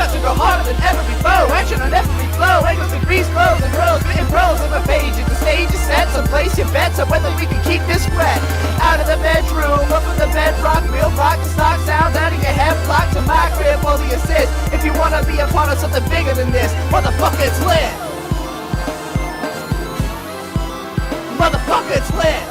about to go harder than ever before. Action on every flow, angles and grease flows and rows, written prose on my page. The stage is set, so place your bets on whether we can keep this wet. Out of the bedroom, up on the bedrock, real rock the stock sound out of your head, block to my crib for the assist. If you wanna be a part of something bigger than this, motherfucker, it's lit. Motherfucker, it's lit.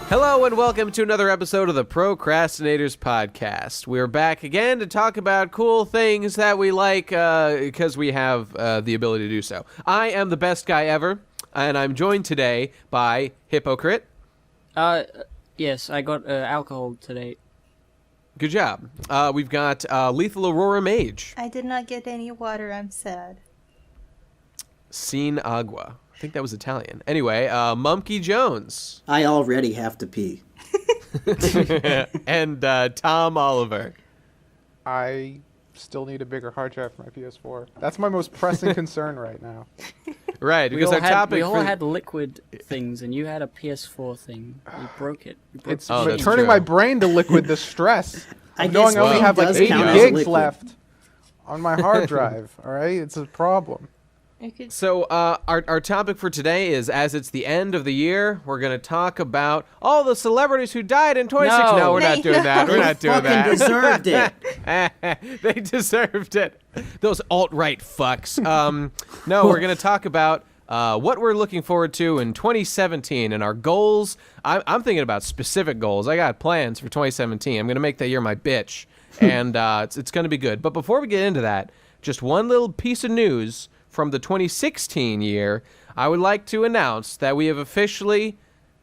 Hello and welcome to another episode of the Pro Crastinators podcast. We're back again to talk about cool things that we like because we have the ability to do so. I am the best guy ever, and I'm joined today by Hypocrite. Yes, I got alcohol today. Good job. We've got Lethal Aurora Mage. I did not get any water, I'm sad. Sin Agua. I think that was Italian. Anyway, Mumkey Jones. I already have to pee. And Tom Oliver. I still need a bigger hard drive for my PS4. That's my most pressing concern right now. Right, because our topic we all had liquid things, and you had a PS4 thing. You broke it. It's that's turning true. my brain to liquid, the stress. I I'm knowing guess I only weed have like does 80 count as gigs liquid. left on my hard drive, all right? It's a problem. So our topic for today is, as it's the end of the year, we're going to talk about all the celebrities who died in 2016. No, we're not doing that. We're not doing that. Deserved it. They deserved it. Those alt-right fucks. No, we're going to talk about what we're looking forward to in 2017 and our goals. I'm thinking about specific goals. I got plans for 2017. I'm going to make that year my bitch, and it's going to be good. But before we get into that, just one little piece of news from the 2016 year. I would like to announce that we have officially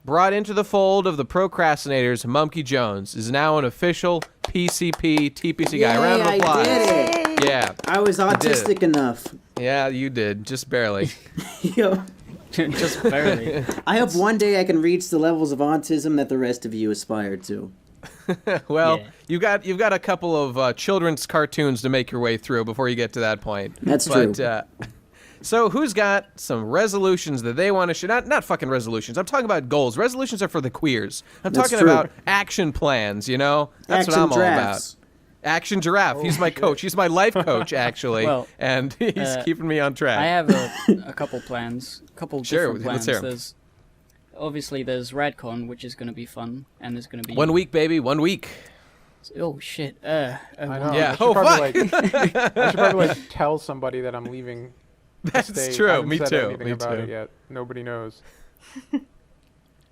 brought into the fold of the Procrastinators. Mumkey Jones is now an official PCP TPC guy. Round of applause. I did it. Yeah. I was autistic enough. Yeah, you did. Just barely. Yo, Just barely. I hope one day I can reach the levels of autism that the rest of you aspire to. Well, Yeah. you've got a couple of children's cartoons to make your way through before you get to that point. That's true. So who's got some resolutions that they want to share? Not fucking resolutions. I'm talking about goals. Resolutions are for the queers. I'm That's talking true. about action plans, you know? That's Action what I'm drafts. all about. Action Giraffe. He's my coach. He's my life coach, actually. Well, and he's keeping me on track. I have a couple plans. Sure, Different let's plans. hear 'em. There's RadCon, which is going to be fun, and there's going to be 1 week, baby. 1 week. Oh shit! I know. Yeah. I should probably, fuck. I should probably tell somebody that I'm leaving the That's state. true. I haven't Me said too. anything Me about too. it yet. Nobody knows.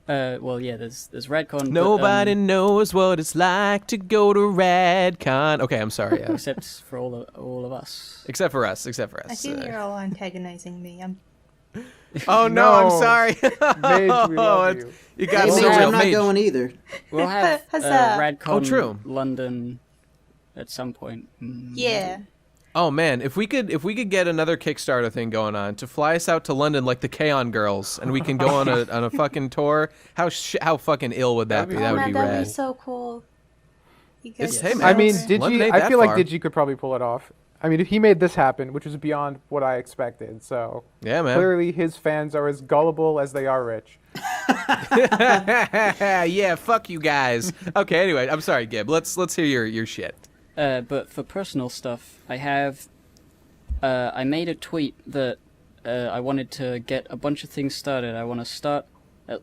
Well, yeah. There's RadCon. Nobody but, knows what it's like to go to RadCon. Okay, I'm sorry. Yeah. except for all of us. Except for us. I feel you're all antagonizing me. Oh no, No. I'm sorry. Mage, we love you. You got Hey, so Mage, real. I'm not Mage. going either. We'll have Huzzah. RadCon Oh, true. London at some point. Yeah. Oh man, if we could get another Kickstarter thing going on to fly us out to London like the K-On! Girls, and we can go on a fucking tour. How fucking ill would that be? That Oh would man, be that'd rad. be so cool. You It's- guys hey, are man. I so mean, good. London Digi. ain't I that feel like far. Digi could probably pull it off. I mean, he made this happen, which was beyond what I expected. So Yeah, man. clearly, his fans are as gullible as they are rich. Yeah, fuck you guys. Okay, anyway, I'm sorry, Gib. Let's hear your shit. But for personal stuff, I made a tweet that I wanted to get a bunch of things started. I want to start, I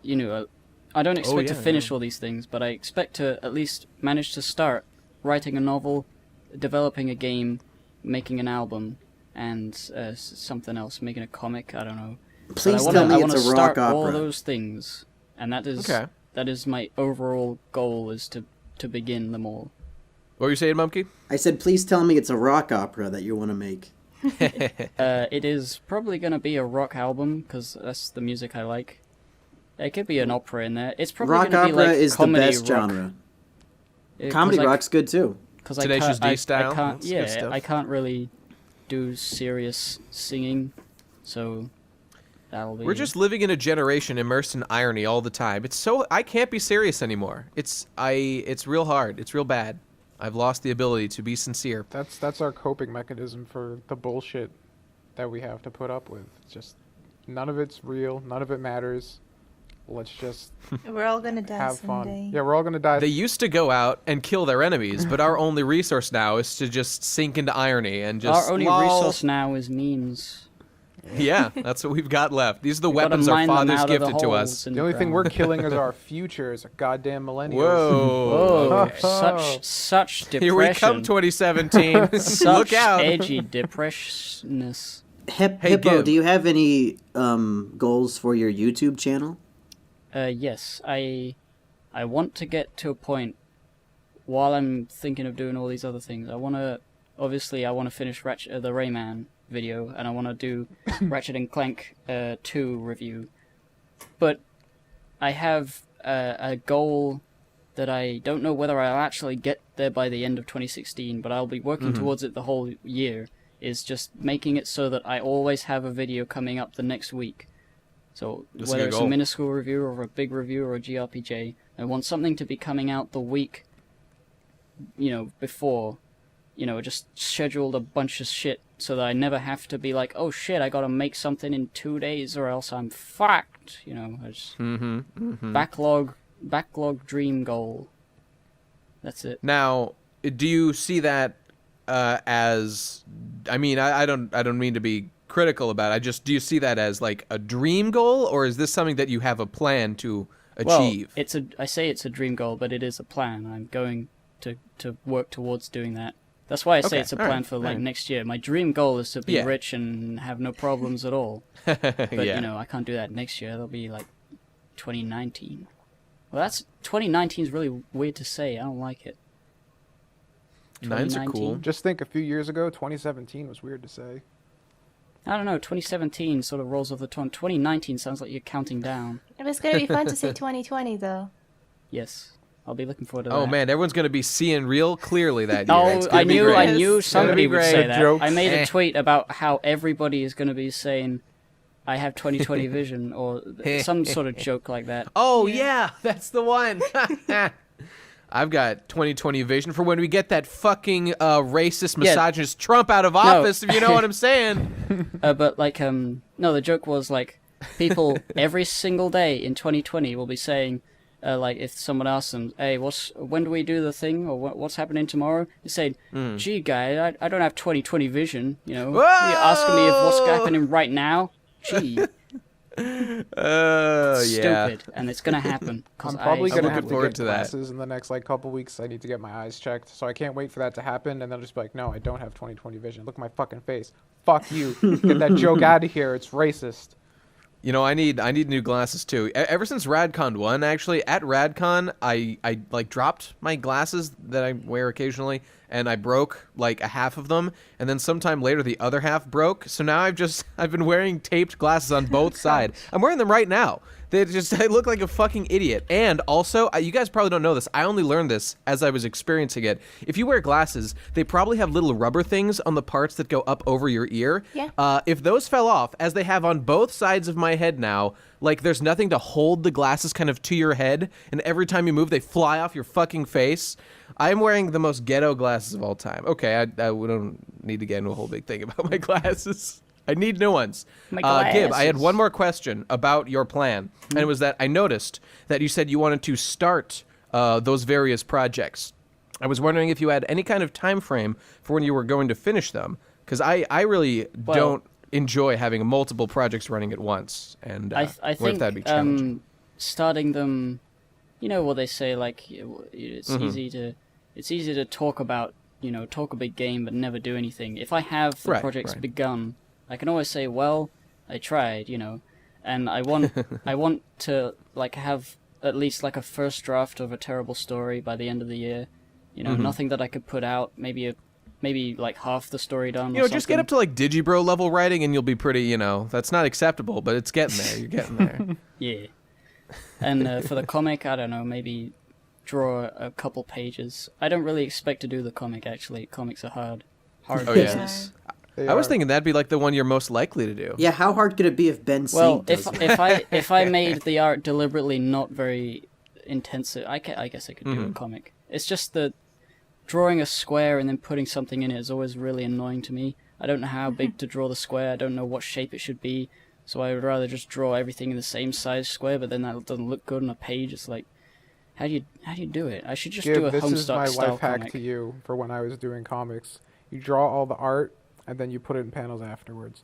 don't expect to yeah, finish all these things, but I expect to at least manage to start writing a novel, developing a game, making an album, and something else, making a comic. I don't know. Please but tell me I it's wanna a start rock all opera. those things, and that is Okay. that is my overall goal, is to begin them all. What were you saying, Mumkey? I said, please tell me it's a rock opera that you want to make. It is probably going to be a rock album, because that's the music I like. There could be an opera in there. It's probably Rock going to be opera like is the comedy best rock. genre. Comedy rock's good too. Tenacious D style? I can't, That's good stuff. I can't really do serious singing, so that'll be... We're just living in a generation immersed in irony all the time. I can't be serious anymore. It's real hard. It's real bad. I've lost the ability to be sincere. That's our coping mechanism for the bullshit that we have to put up with. It's just none of it's real. None of it matters. Let's just We're all gonna die have someday. fun. Yeah, we're all gonna die. They used to go out and kill their enemies, but our only resource now is to just sink into irony and just. Our only lol. resource now is memes. Yeah, that's what we've got left. These are the We've gotta weapons our mine them fathers out of the gifted to holes us. in The only thing ground. we're killing is our future as a goddamn millennials. Whoa. Whoa, such depression. Here we come, 2017. Such Look out. edgy depressionness. Hey, Hippo, Gib. do you have any goals for your YouTube channel? Yes, I want to get to a point while I'm thinking of doing all these other things. I want to finish the Rayman video, and I want to do Ratchet and Clank 2 review. But I have a goal that I don't know whether I'll actually get there by the end of 2016, but I'll be working towards it the whole year, is just making it so that I always have a video coming up the next week. So That's a whether good it's a goal. minuscule review or a big review or a GRPJ, I want something to be coming out the week, before, just scheduled a bunch of shit so that I never have to be like, oh shit, I gotta make something in 2 days or else I'm fucked. I just backlog dream goal. That's it. Now, do you see that as? I mean, I don't mean to be critical about it. Do you see that as like a dream goal, or is this something that you have a plan to achieve? Well, I say it's a dream goal, but it is a plan. I'm going to work towards doing that. That's why I say Okay, it's a all plan right, for all right. next year. My dream goal is to be Yeah. rich and have no problems at all. But Yeah. I can't do that next year. That'll be like 2019. Well, 2019 is really weird to say. I don't like it. Nines are cool. 2019? Just think, a few years ago, 2017 was weird to say. I don't know. 2017 sort of rolls off the tongue. 2019 sounds like you're counting down. It was gonna be fun to say 2020 though. Yes, I'll be looking forward to that. Oh man, everyone's gonna be seeing real clearly that year. Oh, It's gonna I be knew great. I It's gonna somebody be would great. say that. Jokes. I made Eh. a tweet about how everybody is going to be saying, "I have 2020 vision" or some sort of joke like that. Oh yeah, that's the one. I've got 2020 vision for when we get that fucking racist, Yeah. misogynist Trump out of office. If you know what I'm saying. But like, no, the joke was like, people every single day in 2020 will be saying, like, if someone asks them, "Hey, when do we do the thing?" or "What's happening tomorrow?" They say, "Gee, guy, I don't have 2020 vision. You're asking me if what's happening right now. Gee, Oh yeah. stupid." And it's gonna happen. 'cause I'm probably I'm gonna looking have to forward get to that. glasses in the next couple weeks. I need to get my eyes checked, so I can't wait for that to happen. And then just be like, no, I don't have 2020 vision. Look at my fucking face. Fuck you. Get that joke out of here. It's racist. I need new glasses too. Ever since RadCon 1, actually, at RadCon, I like dropped my glasses that I wear occasionally, and I broke like a half of them, and then sometime later the other half broke. So now I've been wearing taped glasses on both sides. I'm wearing them right now. I look like a fucking idiot. And also, you guys probably don't know this. I only learned this as I was experiencing it. If you wear glasses, they probably have little rubber things on the parts that go up over your ear. Yeah. If those fell off, as they have on both sides of my head now, like there's nothing to hold the glasses kind of to your head, and every time you move, they fly off your fucking face. I'm wearing the most ghetto glasses of all time. Okay, I don't need to get into a whole big thing about my glasses. I need new ones. My Gib, I had glasses. one more question about your plan, and it was that I noticed that you said you wanted to start those various projects. I was wondering if you had any kind of time frame for when you were going to finish them, because I really don't enjoy having multiple projects running at once, and I what if think that'd be challenging? starting them, what they say, like, it's easy to talk about, talk a big game but never do anything. If I have the Right, projects right. begun, I can always say, well, I tried, and I want to like have at least like a first draft of a terrible story by the end of the year. Nothing that I could put out, maybe like half the story done. or Just get something. up to like Digibro level writing, and you'll be pretty. That's not acceptable, but it's getting there. You're getting there. Yeah. And for the comic, I don't know, maybe draw a couple pages. I don't really expect to do the comic, actually. Comics are hard Oh, yeah. business. I was thinking that'd be like the one you're most likely to do. Yeah, how hard could it be if Ben Well, Saint does it? if I made the art deliberately not very intensive, I guess I could do a comic. It's just that drawing a square and then putting something in it is always really annoying to me. I don't know how big to draw the square. I don't know what shape it should be. So I would rather just draw everything in the same size square, but then that doesn't look good on a page. It's like, how do you do it? I should just do a This is Homestuck my style life hack comic. to you for when I was doing comics. You draw all the art, and then you put it in panels afterwards.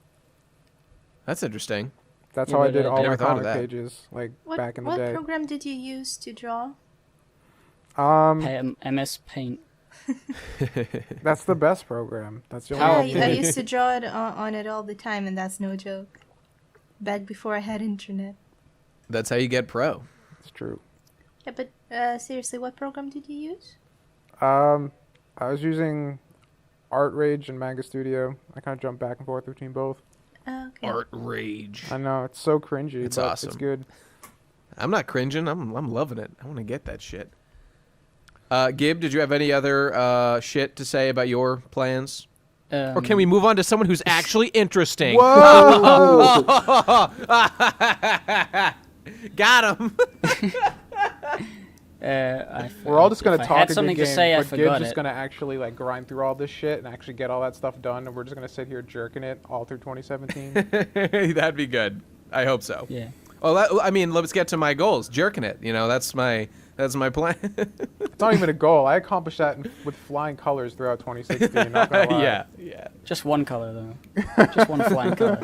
That's interesting. That's Yeah, how I but, did I all never my thought of comic that. pages, like What, back in the what day. program did you use to draw? MS Paint. That's the best program. That's the How- only one. I used to draw it on it all the time, and that's no joke. Back before I had internet. That's how you get pro. It's true. Yeah, but seriously, what program did you use? I was using Art Rage and Manga Studio. I kind of jump back and forth between both. Okay. Art rage. I know it's so cringy, It's but awesome. it's good. I'm not cringing. I'm loving it. I want to get that shit. Gib, did you have any other shit to say about your plans? Or can we move on to someone who's actually interesting? Whoa! Got him. We're all just gonna If I talk had a something good to game, say, I but Gib's forgot just it. gonna actually like grind through all this shit and actually get all that stuff done, and we're just gonna sit here jerking it all through 2017. That'd be good. I hope so. Yeah. Well, I mean, let's get to my goals. Jerking it. You know, that's my plan. It's not even a goal. I accomplished that with flying colors throughout 2016. Not gonna lie. Yeah. Just one color though. Just one flying color.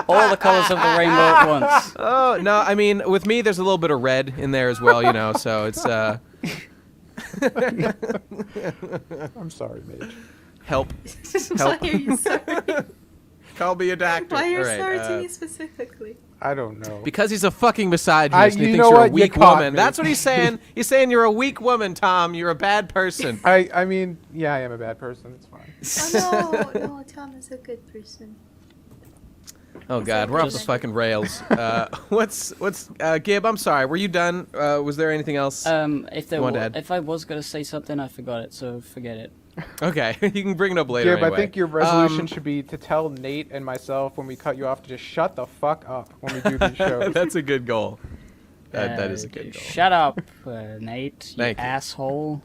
All the colors of the rainbow at once. Oh no, I mean, with me, there's a little bit of red in there as well. You know, so it's I'm sorry, Mage. help. Why are you sorry? Call me a doctor. Why are you All right, sorry to me specifically? I don't know. Because he's a fucking misogynist and he you thinks know you're a what? You weak caught woman. me. That's what he's saying. He's saying you're a weak woman, Tom. You're a bad person. I mean, yeah, I am a bad person. It's fine. Oh no, Tom is a good person. Oh God, we're off the Just- fucking rails. What's Gib? I'm sorry. Were you done? Was there anything else? If there Go on, wa- Dad. if I was gonna say something, I forgot it. So forget it. Okay, you can bring it up later. Gib, anyway. I think your resolution should be to tell Nate and myself when we cut you off to just shut the fuck up when we do these shows. That's a good goal. That is a good goal. Shut up, Nate. You Thank you. asshole.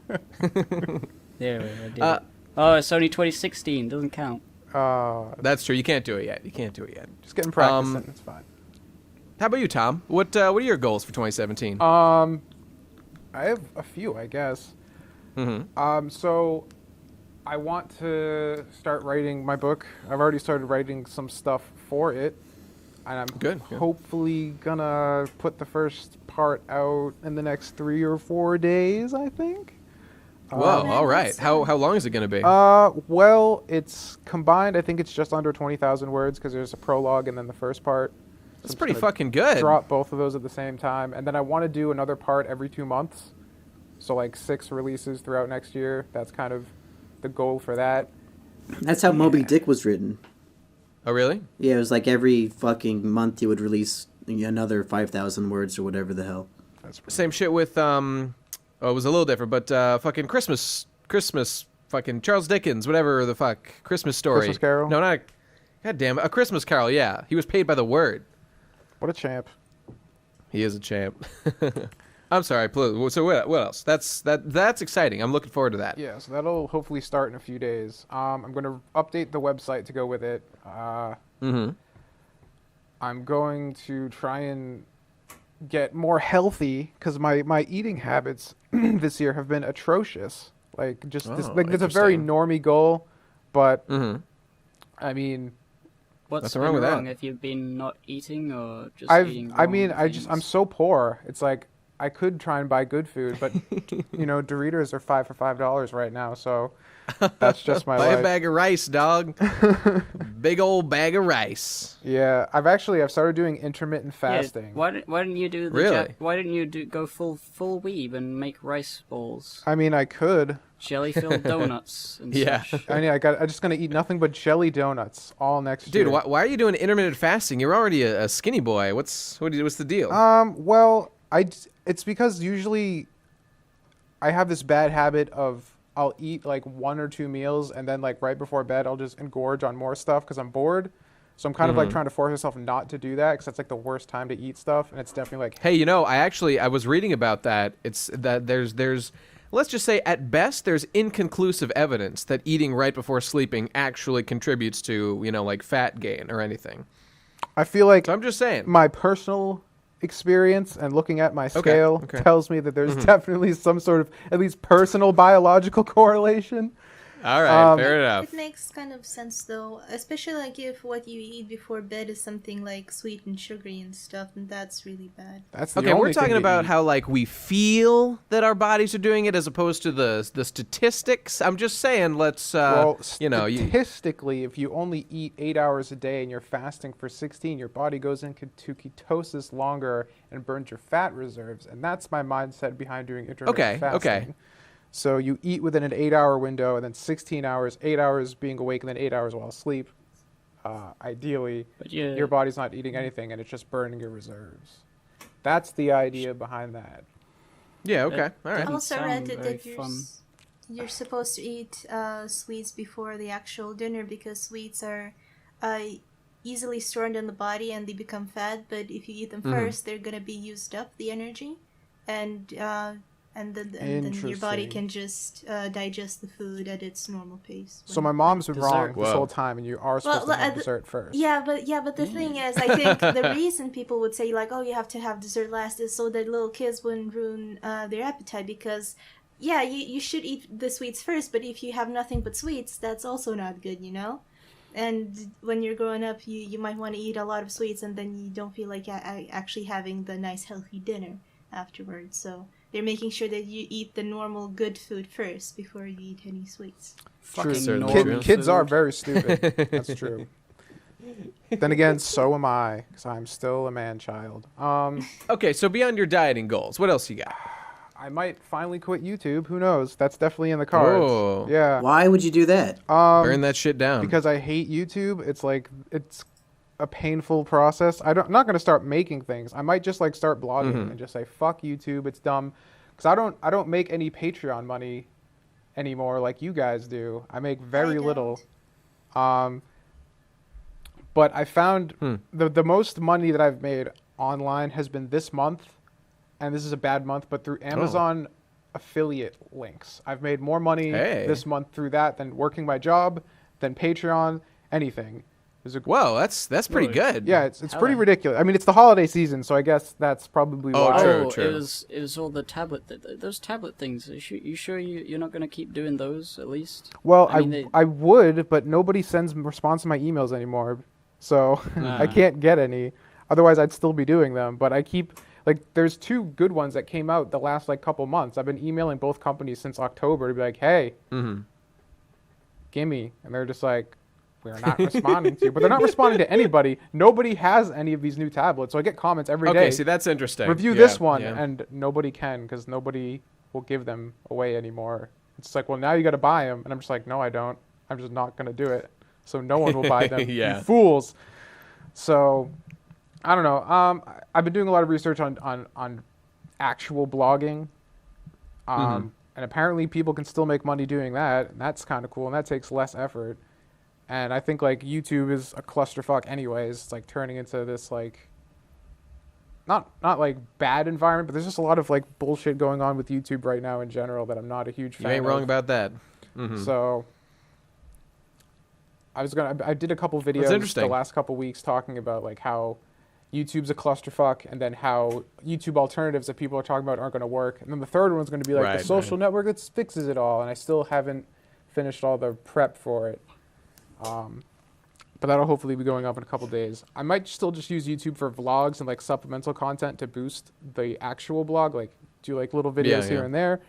There, I did it. Oh, it's only 2016. Doesn't count. That's true. You can't do it yet. Just getting practicing. It's fine. How about you, Tom? What are your goals for 2017? I have a few, I guess. Mm-hmm. So I want to start writing my book. I've already started writing some stuff for it, and I'm Good. hopefully gonna put the first part out in the next 3 or 4 days, I think. Whoa! All right. that's, How long is it gonna be? Well, it's combined. I think it's just under 20,000 words because there's a prologue and then the first part. So That's I'm pretty just gonna fucking good. Drop both of those at the same time, and then I want to do another part every 2 months. So like 6 releases throughout next year. That's kind of the goal for that. That's how Moby Dick was written. Oh really? Yeah, it was like every fucking month you would release another 5,000 words or whatever the hell. That's Same shit with Oh, it was a little different, but fucking Christmas, fucking Charles Dickens, whatever the fuck, Christmas story. Christmas Carol? No, not. God damn it, A Christmas Carol. Yeah, he was paid by the word. What a champ. He is a champ. I'm sorry. So what else? That's exciting. I'm looking forward to that. Yeah, so that'll hopefully start in a few days. I'm going to update the website to go with it. Mm-hmm. I'm going to try and get more healthy because my eating habits this year have been atrocious. Like just this, Oh, like it's a very interesting. normie goal, but Mm-hmm. I mean, What's Nothing been wrong with that. wrong? Have you been not eating or just eating I wrong mean, I'm things? so poor. It's like I could try and buy good food, but you know, Doritos are $5 for $5 right now, so that's just my Buy life. a bag of rice, dog. Big old bag of rice. Yeah, I've started doing intermittent Yeah, fasting. why didn't you do the Really? why didn't you go full weeb and make rice balls, I mean, I could. jelly filled donuts and Yeah. such? I'm just gonna eat nothing but jelly donuts all next year. Dude, why are you doing intermittent fasting? You're already a skinny boy. What's the deal? Well, it's because usually I have this bad habit of I'll eat like 1 or 2 meals and then like right before bed I'll just engorge on more stuff because I'm bored. So I'm kind of like trying to force myself not to do that because that's like the worst time to eat stuff, and it's definitely like Hey, you know, I was reading about that. It's that there's let's just say at best there's inconclusive evidence that eating right before sleeping actually contributes to, you know, like fat gain or anything. I feel like So I'm just saying. my personal experience and looking at my scale okay. tells me that there's definitely some sort of at least personal biological correlation. All right, fair It enough. makes kind of sense though, especially like if what you eat before bed is something like sweet and sugary and stuff, and that's really bad. That's the Okay, only we're talking thing to about eat. how like we feel that our bodies are doing it as opposed to the statistics. I'm just saying, let's Well, you know, statistically, if you only eat 8 hours a day and you're fasting for 16, your body goes into ketosis longer and burns your fat reserves, and that's my mindset behind doing intermittent Okay, okay. fasting. So you eat within an 8-hour window, and then 16 hours, 8 hours being awake, and then 8 hours while asleep. Ideally, But yeah, your body's not eating anything, and it's just burning your reserves. That's the idea behind that. yeah, okay, That- all right. I Doesn't also sound read very that fun. you're supposed to eat sweets before the actual dinner because sweets are easily stored in the body and they become fat. But if you eat them first, they're gonna be used up, the energy, and then your body Interesting. can just digest the food at its normal pace. So my mom's been wrong Dessert. this Whoa. whole time, and you are supposed to have dessert first. Yeah, but the thing is, I think the reason people would say like, oh, you have to have dessert last is so that little kids wouldn't ruin their appetite because, yeah, you should eat the sweets first, but if you have nothing but sweets, that's also not good, you know? And when you're growing up, you might want to eat a lot of sweets and then you don't feel like actually having the nice healthy dinner afterwards. So they're making sure that you eat the normal good food first before you eat any sweets. True. Certainly normal true. Kids are food. very stupid. That's true. Then again, so am I, because I'm still a man-child. Okay, so beyond your dieting goals, what else you got? I might finally quit YouTube. Who knows? That's definitely in the cards. Oh. Yeah. Why would you do that? Burn that shit down. Because I hate YouTube. It's like it's a painful process. I'm not gonna start making things. I might just like start blogging and just say fuck YouTube. It's dumb. Because I don't make any Patreon money anymore like you guys do. I make very little. But I found the most money that I've made online has been this month, and this is a bad month, but through Amazon affiliate links. I've made more money this month through that than working my job, than Patreon, anything. Whoa, that's pretty good. Yeah, it's pretty ridiculous. I mean, it's the holiday season, so I guess that's probably why. True, oh, true. it was all the tablet. Those tablet things. You sure you're not gonna keep doing those at least? Well, I mean, I would, but nobody sends response to my emails anymore, so I can't get any. Otherwise, I'd still be doing them. But I keep like there's 2 good ones that came out the last like couple months. I've been emailing both companies since October to be like, hey, gimme, and they're just like, we're not responding to you. But they're not responding to anybody. Nobody has any of these new tablets, so I get comments every day. Okay, see, that's interesting. Review Yeah, this one, yeah. and nobody can because nobody will give them away anymore. It's like, well, now you got to buy them, and I'm just like, no, I don't. I'm just not gonna do it. So no one will buy them. Yeah. You fools. So I don't know. I've been doing a lot of research on actual blogging. And apparently people can still make money doing that. And that's kind of cool, and that takes less effort. And I think like YouTube is a clusterfuck anyways. It's like turning into this like not like bad environment, but there's just a lot of like bullshit going on with YouTube right now in general that I'm not a huge fan You ain't wrong of. about that. So I did a couple videos interesting. the last couple weeks talking about like how YouTube's a clusterfuck, and then how YouTube alternatives that people are talking about aren't going to work. And then the third one's going to be like Right, the social network that fixes it all. And I still haven't finished all the prep for it. But that'll hopefully be going up in a couple days. I might still just use YouTube for vlogs and like supplemental content to boost the actual blog, like do like little videos here and there.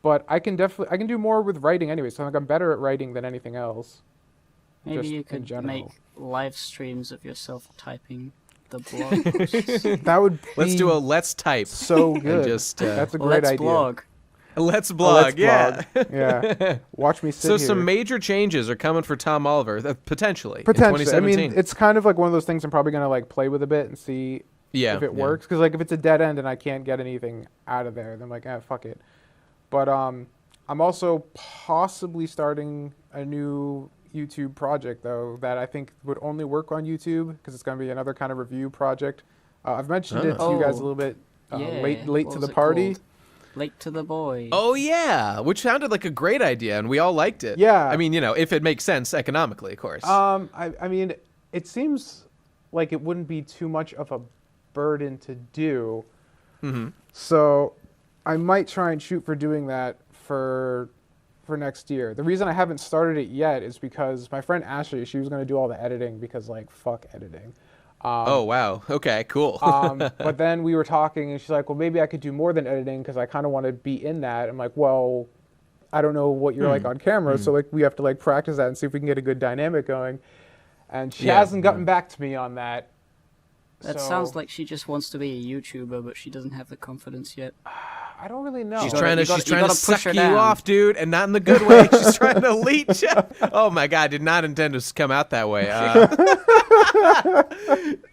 But I can do more with writing anyway. So I think I'm better at writing than anything else. Maybe just you in could general. make live streams of yourself typing the blog posts. That would be Let's do a let's type. so good. just, That's a great Let's idea. blog. Let's A blog, let's yeah. blog. Yeah. Watch me sit So here. some major changes are coming for Tom Oliver, potentially. In Potentially. I 2017. mean, it's kind of like one of those things I'm probably gonna like play with a bit and see if it works. Because like if it's a dead end and I can't get anything out of there, then I'm like, fuck it. But I'm also possibly starting a new YouTube project though that I think would only work on YouTube because it's gonna be another kind of review project. I've mentioned it to you guys a little bit late What to was the it party. called? Late to the boy. Oh yeah, which sounded like a great idea, and we all liked it. Yeah. I mean, if it makes sense economically, of course. I mean, it seems like it wouldn't be too much of a burden to do. Mm-hmm. So I might try and shoot for doing that for next year. The reason I haven't started it yet is because my friend Ashley, she was going to do all the editing because like fuck editing. Oh wow. Okay. Cool. But then we were talking, and she's like, "Well, maybe I could do more than editing because I kind of want to be in that." I'm like, "Well, I don't know what you're like on camera, so like we have to like practice that and see if we can get a good dynamic going." And she hasn't gotten back to me on that. That So, sounds like she just wants to be a YouTuber, but she doesn't have the confidence yet. I don't really know. She's gotta- trying to you gotta- she's you trying to gotta push suck her you down. off, dude, and not in the good way. She's trying to leech you. Oh my god, did not intend to come out that way.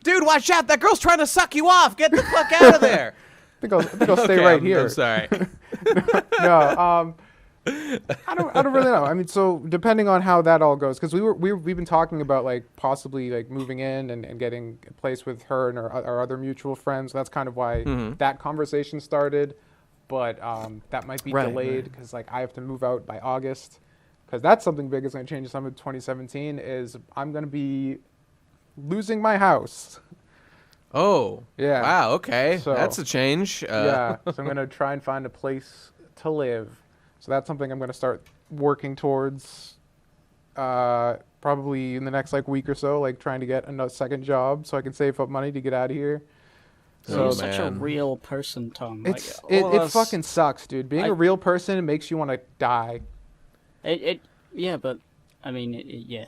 Dude, watch out! That girl's trying to suck you off. Get the fuck out of there. I think I'll stay Okay, right I'm here. sorry. No, I don't really know. I mean, so depending on how that all goes, because we've been talking about like possibly like moving in and getting a place with her and our other mutual friends. That's kind of why that conversation started, but that might be delayed because like I have to move out by August, because that's something big is going to change some of 2017 is I'm going to be losing my house. Oh. Yeah. Wow. Okay. So- That's a change. Yeah, so I'm going to try and find a place to live. So that's something I'm going to start working towards probably in the next like week or so, like trying to get another second job so I can save up money to get out of here. So Oh, you're such a man. real person, Tom. It's Like, all of it us- fucking sucks, dude. Being a real person makes you want to die. Yeah, but I mean, yeah.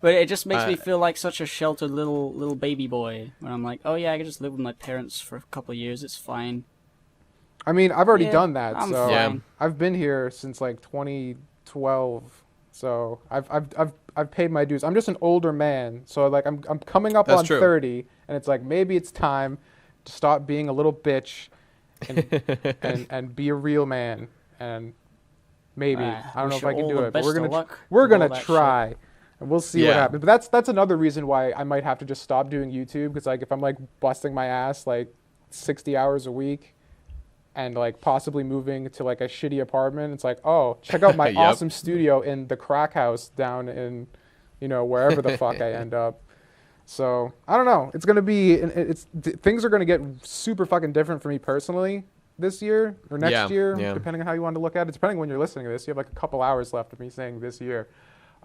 But it just makes me feel like such a sheltered little baby boy when I'm like, oh yeah, I can just live with my parents for a couple of years. It's fine. I mean, I've already Yeah, done that, I'm so fine. I've been here since like 2012. So I've paid my dues. I'm just an older man, so like I'm coming up That's on true. 30, and it's like maybe it's time to stop being a little bitch and be a real man. And maybe I don't know wish if I you can all do the it, but best of luck we're with all gonna that try, and we'll see what Yeah. happens. But that's another reason why I might have to just stop doing YouTube, because like if I'm like busting my ass like 60 hours a week and like possibly moving to like a shitty apartment, it's like, oh, check out my Yep. awesome studio in the crack house down in, wherever the fuck I end up. So I don't know. It's gonna be, things are gonna get super fucking different for me personally this year or next year, yeah. depending on how you want to look at it. Depending on when you're listening to this, you have like a couple hours left of me saying this year.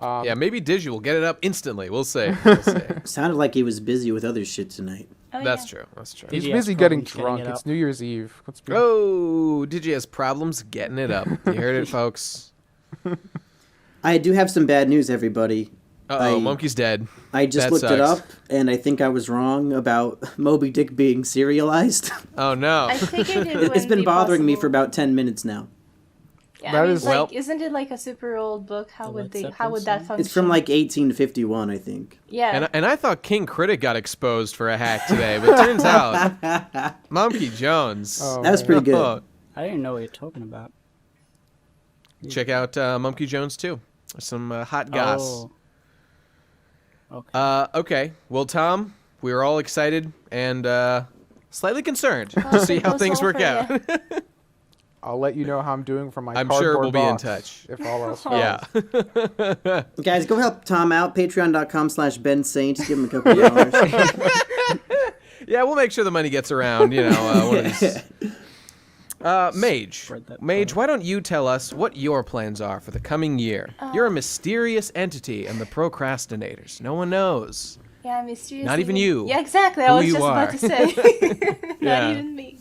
Yeah, maybe Digi will get it up instantly. We'll see. We'll see. Sounded like he was busy with other shit tonight. Oh, That's yeah. true. That's true. He's Digi has busy getting problems getting drunk. it It's up. New Year's Eve. Let's be Oh, Digi has problems getting it up. You heard it, folks. I do have some bad news, everybody. Uh-oh, I- Monkey's dead. I just That looked it sucks. up, and I think I was wrong about Moby Dick being serialized. Oh, no. I figured it It's wouldn't been be bothering me possible. for about 10 minutes now. Yeah, That I mean, is- Well- isn't it like a super old book? How The would Led how would that Zeppelin function? It's from like 1851, I think. yeah. And I thought King Critic got exposed for a hack today, but turns out Monkey Jones. Oh, That was man. pretty good. I didn't know what you're talking about. Check out Monkey Jones too. Some hot goss. Oh. Okay. Okay. Well, Tom, we were all excited and slightly concerned Well, to see how goes things well work for out. ya. I'll let you know how I'm doing from my I'm cardboard sure we'll be in box, touch. if all else Yeah. Guys, go help Tom out. Patreon.com/Ben Saint. Give him a couple dollars. Yeah, we'll make sure the money gets around, one of these. Mage, Spread that why don't you tell us what your plans are for the coming year? You're a mysterious entity in the Procrastinators. No one knows. Yeah, mysterious. Not even you. Yeah, exactly. I Who was you just about are. to say. Not Yeah. even me.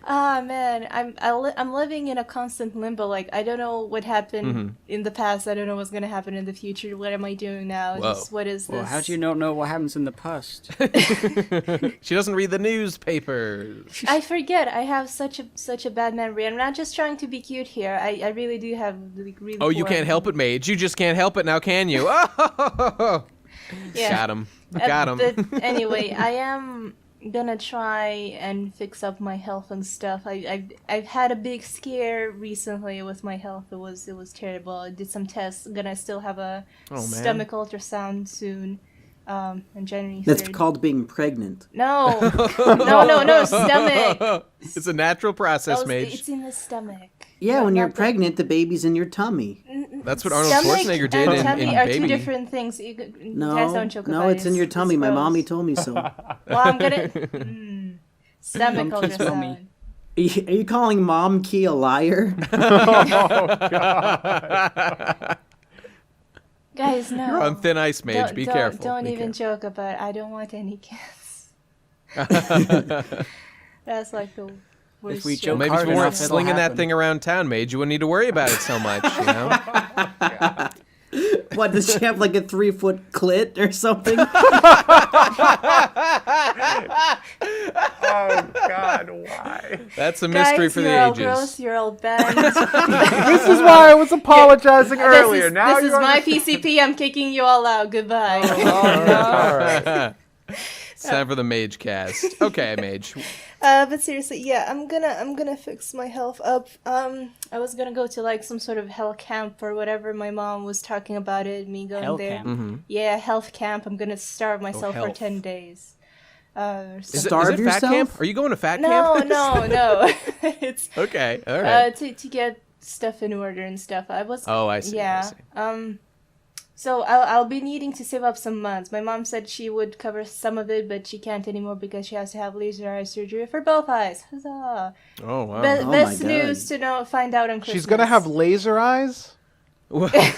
Ah man, I'm living in a constant limbo. Like I don't know what happened Mm-hmm. in the past. I don't know what's gonna happen in the future. What am I doing now? Whoa. Just what is this? Well, how do you not know what happens in the past? She doesn't read the newspapers. I forget. I have such a bad memory. I'm not just trying to be cute here. I really do have like, really. Oh, you poor can't help it, Mage. You just can't help it now, can you? Oh, Yeah. got him. Got him. But anyway, I am gonna try and fix up my health and stuff. I've had a big scare recently with my health. It was terrible. I did some tests. I'm gonna still have a Oh, man. stomach ultrasound soon. On January 3rd. That's called being pregnant. No, no, stomach. It's a natural process, Those- Mage. It's in the stomach. Yeah, No, when you're not the- pregnant, the baby's in your tummy. That's what Arnold Stomach Schwarzenegger did and in tummy are Baby. two different things. You guys No, don't joke no, about it's in your tummy. My gross. mommy told me so. Well, I'm gonna stomach Don't kiss mommy. ultrasound. Are you calling Mom Key a liar? Guys, no. You're on thin ice, Mage. Don't- Be don't- careful. Don't Be even careful. joke about it. I don't want any kids. That's like the worst. we joke. joke Maybe if hard you enough, weren't it'll slinging that happen. thing around town, Mage, you wouldn't need to worry about it so much, you know? What, does she have like a 3-foot clit or something? Oh God, why? That's a mystery Guys, for you're the all ages. gross. You're all banned. This is why I was apologizing earlier. Now this is you're my PCP. I'm kicking you all out. Goodbye. All right. It's time for the Mage cast. Okay, Mage. But seriously, yeah, I'm gonna fix my health up. I was gonna go to like some sort of hell camp or whatever. My mom was talking about it. Me going Hell there. camp? Yeah, health camp. I'm gonna starve myself for health. 10 days. Is Starve it fat yourself? camp? Are you going to fat no, camp? no. It's Okay, all right. to get stuff in order and stuff. I was. Oh, I see. Yeah. I see. So I'll be needing to save up some months. My mom said she would cover some of it, but she can't anymore because she has to have laser eye surgery for both eyes. Huzzah! Oh, wow. Be- my best God. news to find out on Christmas. She's gonna have laser eyes.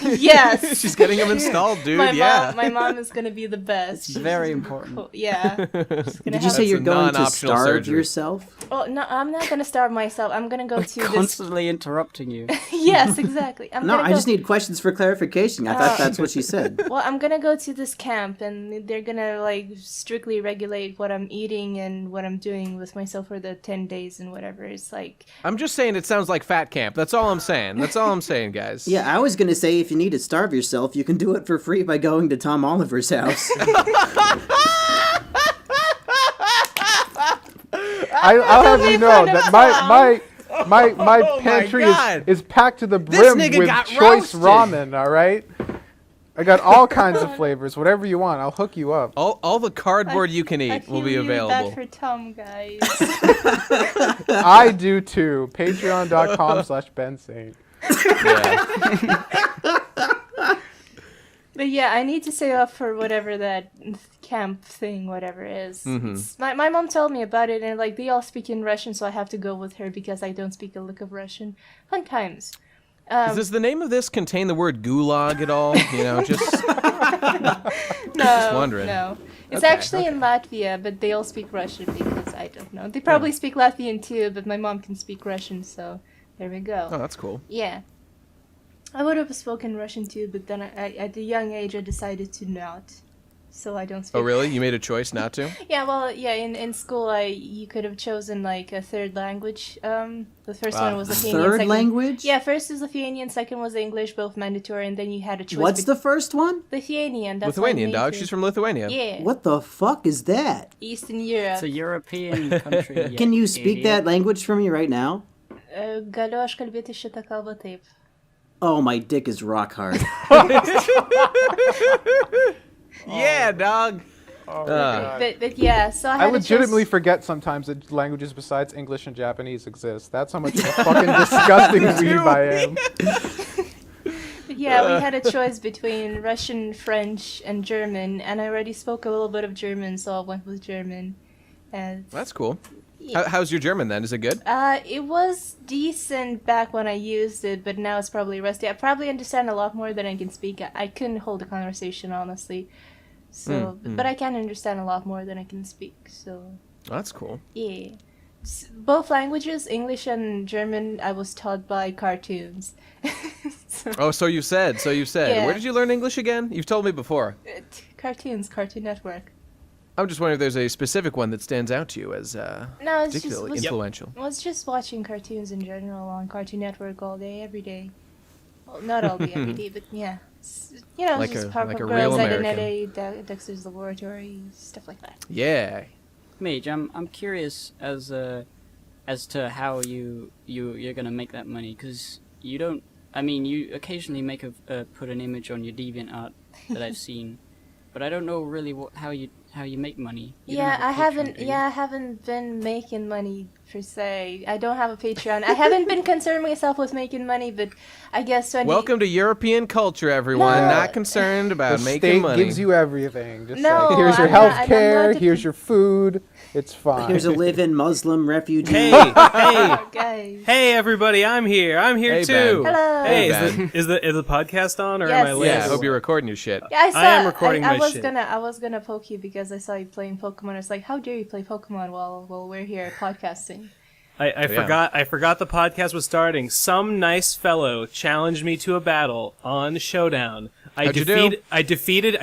Yes. She's getting them installed, dude. My mom is gonna be the best. It's very important. Cool. Yeah. She's gonna Did you have- say you're a going to non-optional starve surgery. yourself? Oh no, I'm not gonna starve myself. I'm gonna go to this. Constantly interrupting you. Yes, exactly. I'm No, gonna I go... just need questions for clarification. I thought that's what she said. Well, I'm gonna go to this camp, and they're gonna like strictly regulate what I'm eating and what I'm doing with myself for the 10 days and whatever. It's like, I'm just saying it sounds like fat camp. That's all I'm saying. That's all I'm saying, guys. Yeah, I was going to say if you need to starve yourself, you can do it for free by going to Tom Oliver's house. I'll have you know fun that of my Oh my pantry God. is packed to the brim nigga with got choice roasted. ramen. All right, I got all kinds of flavors. Whatever you want, I'll hook you up. All the cardboard you can I eat will feel be really available. bad for Tom, guys. I do too. Patreon.com/BenSaint. Yeah. But yeah, I need to save up for whatever that camp thing, whatever is. It's- My mom told me about it, and like they all speak in Russian, so I have to go with her because I don't speak a lick of Russian. Fun times. Does the name of this contain the word gulag at all? You know, just No, wondering. no. It's Okay, actually in Latvia, but they all speak Russian because I don't know. They probably speak Latvian too, but my mom can speak Russian, so there we go. oh, that's cool. Yeah. I would have spoken Russian too, but then at a young age I decided to not. So I don't speak. Oh, really? You made a choice not to? Yeah, well, yeah, in school you could have chosen like a third language. The first Wow. one was Lithuanian. Third second... language? Yeah, first was Lithuanian, second was English, both mandatory, and then you had a choice. What's the first one? Lithuanian? That's Lithuanian, my dog. major. She's from Lithuania. Yeah. What the fuck is that? Eastern Europe. It's a European country. Can you speak that language for me right now? Galiu aš kalbėti šitą kalbą taip. Oh, my dick is rock hard. Yeah, dog. Oh, my God. But yeah, so I had I a legitimately choice. forget sometimes that languages besides English and Japanese exist. That's how much of a fucking disgusting weeb I am. But yeah, we had a choice between Russian, French, and German, and I already spoke a little bit of German, so I went with German. And That's cool. How's your German then? Is it good? it was decent back when I used it, but now it's probably rusty. I probably understand a lot more than I can speak. I couldn't hold a conversation, honestly. So, but I can understand a lot more than I can speak. So, That's cool. yeah. Both languages, English and German, I was taught by cartoons. Oh, so you said. Yeah. Where did you learn English again? You've told me before. Cartoons, Cartoon Network. I'm just wondering if there's a specific one that stands out to you as No, it's just particularly influential. was just watching cartoons in general on Cartoon Network all day, every day. Well, not all day, every day, but yeah. You know, Like just a Powerpuff real Girls, Ed American. and Eddy, Dexter's Laboratory, stuff like that. Yeah. Mage, I'm curious as to how you're gonna make that money, because you don't. I mean, you occasionally put an image on your DeviantArt that I've seen, but I don't know really how you make money. You don't Yeah, have a I Patreon, haven't. do you? Yeah, I haven't been making money per se. I don't have a Patreon. I haven't been concerned myself with making money, but I guess when Welcome to European culture, everyone. No. Not concerned about The making state money. gives you everything. Just No, like, here's your I'm not- health I'm care, not here's your food. It's fine. Here's a live-in Muslim refugee. Hey, Oh, guys. hey, everybody! I'm here. I'm here Hey, too. Ben. Hello. Hey, Ben. is the podcast on or Yes. am I late? Yeah, I hope you're recording your shit. Yeah, I saw. am recording I my was shit. I was gonna poke you because I saw you playing Pokemon. I was like, how dare you play Pokemon while we're here podcasting? I forgot the podcast was starting. Some nice fellow challenged me to a battle on Showdown. How'd you do? I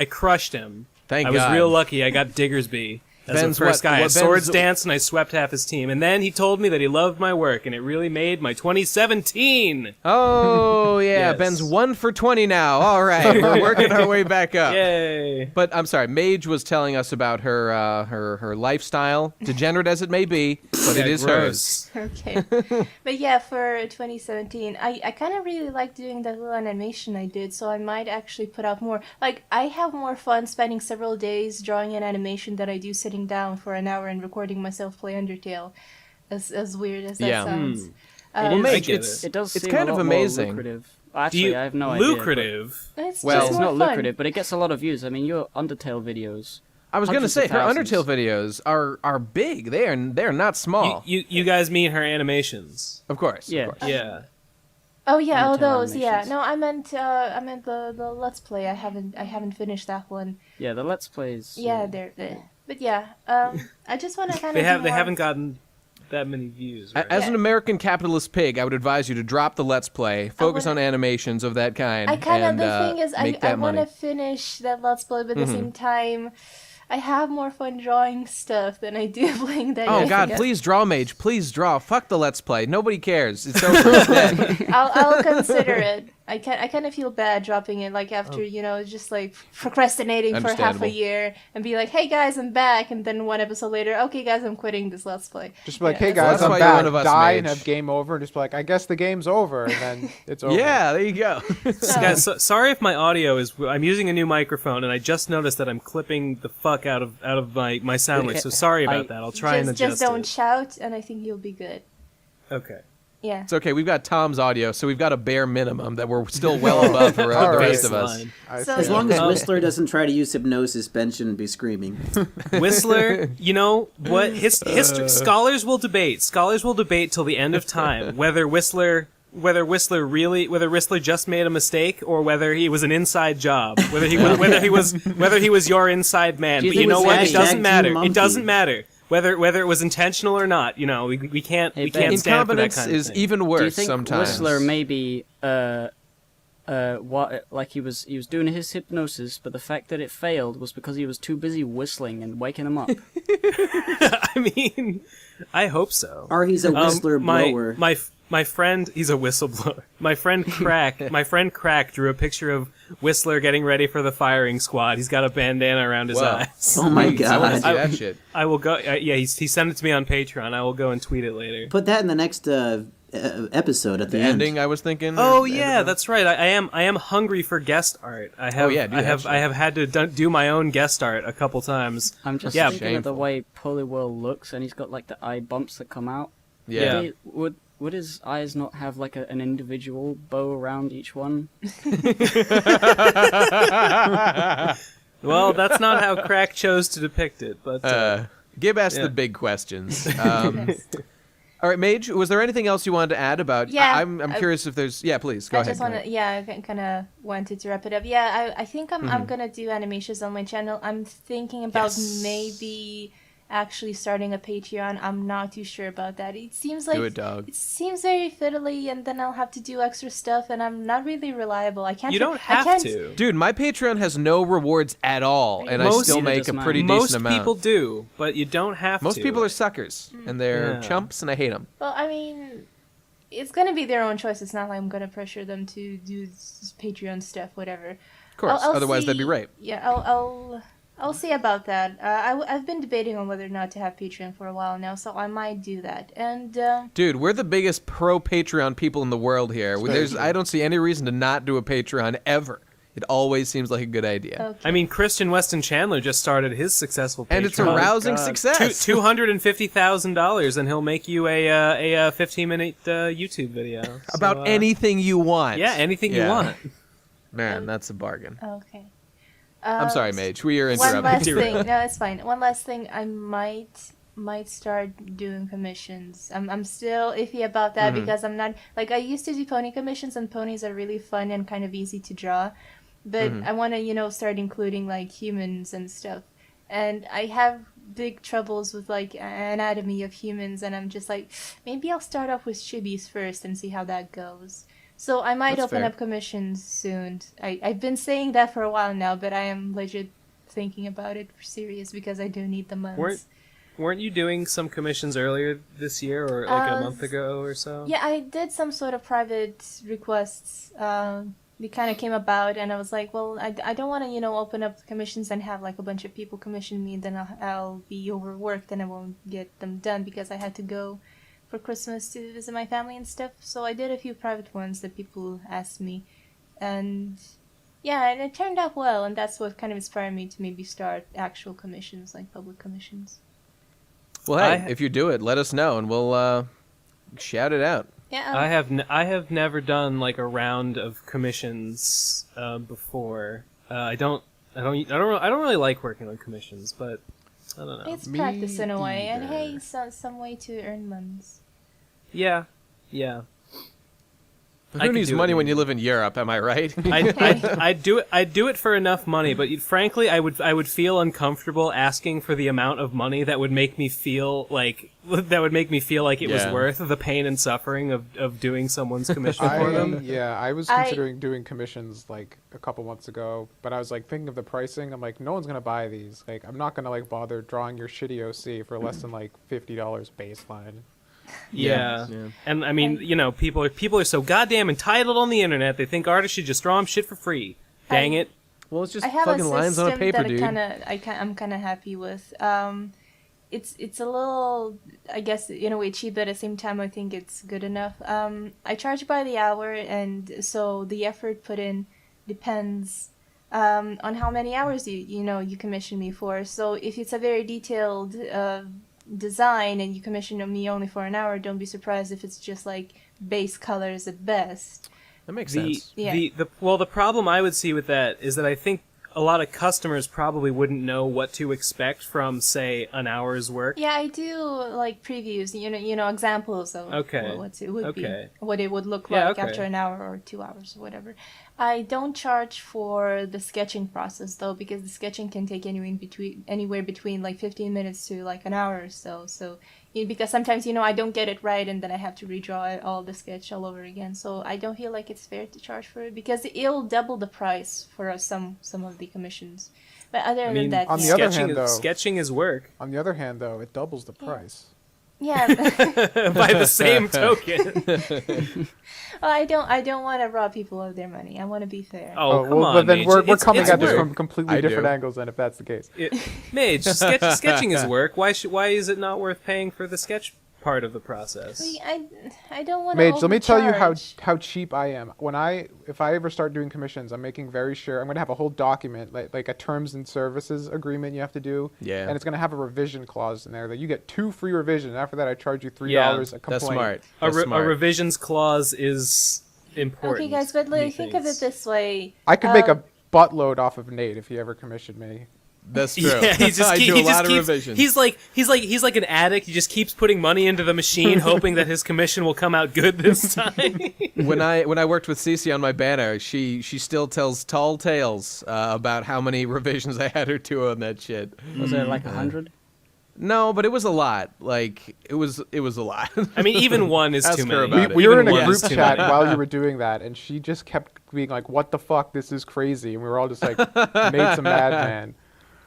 crushed him. Thank I was God. real lucky. I got Diggersby as Ben's the first what- guy. I what swords Ben's- danced and I swept half his team. And then he told me that he loved my work and it really made my 2017. Oh, yeah. Yes. Ben's 1 for 20 now. All right. We're working our way back up. Yay. But I'm sorry, Mage was telling us about her lifestyle, degenerate as it may be, but it is hers. Gross. Okay. But yeah, for 2017, I kind of really like doing that little animation I did, so I might actually put out more. Like, I have more fun spending several days drawing an animation than I do sitting down for an hour and recording myself play Undertale. As weird as that Yeah. sounds. It Well, is. Mage, get it's, It does it's seem kind a of lot more amazing. lucrative. Actually, I have no idea. Lucrative. It's Well, just It's more not fun. lucrative, but it gets a lot of views. I mean, your Undertale videos. I was going to Hundreds say, of her thousands. Undertale videos are big. They're not small. You guys mean her animations? Of course. Yeah. Of course. Yeah. Oh yeah, all Undertale those. Yeah. animations. No, I meant the Let's Play. I haven't finished that one. Yeah, the Let's Plays. Yeah, they're. But yeah, I just want to kind of. They haven't gotten that many views. Right? As an Yeah. American capitalist pig, I would advise you to drop the Let's Play, focus wanna- on animations of that kind, I kind of and the thing is make I that want money. to finish that Let's Play, but at the same time, I have more fun drawing stuff than I do playing that. Oh game. God, please draw, Mage. Please draw. Fuck the Let's Play. Nobody cares. It's over. It's dead. I'll consider it. I kind of feel bad dropping it, like after just like procrastinating for half a Understandable. year and be like, hey guys, I'm back, and then one episode later, okay guys, I'm quitting this Let's Play. Just be like, Yeah, hey that's- guys, That's I'm why you're back. one of us, Die and Mage. have game over, and just be like, I guess the game's over, and then it's over. Yeah, there you go. Guys, sorry if my audio is. I'm using a new microphone, and I just noticed that I'm clipping the fuck out of my sound wave. So sorry about that. I'll try and adjust just don't it. shout, and I think you'll be good. Okay. Yeah. It's okay. We've got Tom's audio, so we've got a bare minimum that we're still well above for the Alright. rest of us. Baseline. I So- see. As long as Oh. Whistler doesn't try to use hypnosis, Ben shouldn't be screaming. Whistler, you know what? History scholars will debate. Scholars will debate till the end of time whether Whistler just made a mistake or whether he was an inside job, whether he was your inside man. Do you But you think know it's what? It hashtag doesn't matter. Team It doesn't Monkey? matter whether it was intentional or not. You know, we can't Hey, we Ben. can't stand for that Incompetence kind of is thing. even Do you worse think sometimes. Whistler maybe what like he was doing his hypnosis, but the fact that it failed was because he was too busy whistling and waking him up. I mean, I hope so. Or he's a Whistler blower. My friend, he's a whistleblower. My friend Crack drew a picture of Whistler getting ready for the firing squad. He's got a bandana around his Whoa. eyes. Oh my I want to god. see that shit. I will go. Yeah, he sent it to me on Patreon. I will go and tweet it later. Put that in the next episode at the, The end. ending, I was thinking. Oh or the yeah, end. that's right. I am hungry for guest art. I have. yeah, do I that have. shit. I have had to do my own guest art a couple times. I'm just Yeah, thinking of the shameful. way Poliwhirl looks, and he's got like the eye bumps that come out. Yeah. Would his eyes not have like an individual bow around each one? Well, that's not how Crack chose to depict it, but Gib asked yeah. the big questions. All right, Mage, was there anything else you wanted to add about? Yeah, I'm curious if there's. Yeah, please go I ahead. just go want ahead. to, yeah, I kind of wanted to wrap it up. Yeah, I think I'm gonna do animations on my channel. I'm thinking about Yes. maybe actually starting a Patreon. I'm not too sure about that. It seems like Do it, dog. it seems very fiddly, and then I'll have to do extra stuff, and I'm not really reliable. I can't. you don't I have can't, to. Dude, my Patreon has no rewards at all, and I Most- still Neither make does a mine. pretty Most decent amount. people do, but you don't have Most to. people are suckers, and they're Yeah. chumps, and I hate them. Well, I mean, it's gonna be their own choice. It's not like I'm gonna pressure them to do Patreon stuff, whatever. Of course, I'll otherwise that'd be see- rape. Yeah, I'll see about that. I've been debating on whether or not to have Patreon for a while now, so I might do that. And Dude, we're the biggest pro Patreon people in the world here. I don't see any reason to not do a Patreon ever. It always seems like a good idea. Okay. I mean, Christian Weston Chandler just started his successful Patreon. And it's a rousing God. success. $250,000, and he'll make you a 15-minute YouTube video. About anything you want. Yeah, anything you want. Man, that's a bargain. Okay. I'm sorry, Mage. We are One interrupting. last thing. No, it's fine. One last thing. I might start doing commissions. I'm still iffy about that because I'm not like I used to do pony commissions, and ponies are really fun and kind of easy to draw. But I want to, start including like humans and stuff. And I have big troubles with like anatomy of humans, and I'm just like, maybe I'll start off with chibis first and see how that goes. So I might That's open fair. up commissions soon. I've been saying that for a while now, but I am legit thinking about it for serious because I do need the months. Weren't you doing some commissions earlier this year, or like a month ago or so? Yeah, I did some sort of private requests. They kind of came about, and I was like, well, I don't want to, open up commissions and have like a bunch of people commission me, and then I'll be overworked and I won't get them done because I had to go for Christmas to visit my family and stuff. So I did a few private ones that people asked me, and yeah, and it turned out well, and that's what kind of inspired me to maybe start actual commissions, like public commissions. Well, hey, if you do it, let us know, and we'll shout it out. Yeah. I have never done like a round of commissions before. I don't really like working on commissions, but I don't know. It's Me practice in a way, and either. hey, some way to earn months. Yeah. I Who could needs do it money when maybe. you live in Europe? Am I right? I'd do it for enough money, but frankly, I would feel uncomfortable asking for the amount of money that would make me feel like it was Yeah. worth the pain and suffering of doing someone's commission for them. I was considering doing commissions like a couple months ago, but I was like thinking of the pricing. I'm like, no one's gonna buy these. Like, I'm not gonna like bother drawing your shitty OC for less than like $50 baseline. Yeah. Yeah. And I mean, people are so goddamn entitled on the internet. They think artists should just draw them shit for free. Dang it. Well, it's just I have a fucking lines on a system paper, that dude. I'm kind of happy with. It's a little, I guess, in a way cheap, but at the same time, I think it's good enough. I charge by the hour, and so the effort put in depends on how many hours you commission me for. So if it's a very detailed design and you commission me only for an hour, don't be surprised if it's just like base colors at best. That makes sense. Yeah. The problem I would see with that is that I think a lot of customers probably wouldn't know what to expect from, say, an hour's work. Yeah, I do like previews, examples of Okay. what it would Okay. be, what it would look Yeah, like okay. after an hour or 2 hours or whatever. I don't charge for the sketching process though, because the sketching can take anywhere between like 15 minutes to like an hour or so. So because sometimes I don't get it right, and then I have to redraw all the sketch all over again. So I don't feel like it's fair to charge for it because it'll double the price for some of the commissions. But other I than mean, that, on the yeah. other hand, though- sketching is work. On the other hand, though, it doubles the price. Yeah. By the same token. Well, I don't want to rob people of their money. I want to be fair. Oh, come on, but then Mage. we're It's- coming it's at this work. from completely I different do. angles. Then, if that's the case, Mage, sketching is work. Why is it not worth paying for the sketch part of the process? I don't want to Mage, let me tell you overcharge. how cheap I am. If I ever start doing commissions, I'm making very sure I'm going to have a whole document, like a terms and services agreement you have to do. Yeah. And it's going to have a revision clause in there that you get 2 free revisions. After that, I charge you $3 Yeah, a complaint. That's smart. A That's smart. revisions clause is important. Okay, guys, but like, he think of it thinks. this way. I could make a buttload off of Nate if he ever commissioned me. That's true. Yeah, he just, I he do a just lot of keeps, revisions. He's like an addict. He just keeps putting money into the machine, hoping that his commission will come out good this time. when I worked with Cece on my banner, she still tells tall tales about how many revisions I had her do on that shit. Was there like 100? No, but it was a lot. Like it was a lot. I mean, even one is Ask too her many. about it. We were Even in a one group is too chat many. while you were doing that, and she just kept being like, "What the fuck? This is crazy," and we were all just like, "Nate's a madman."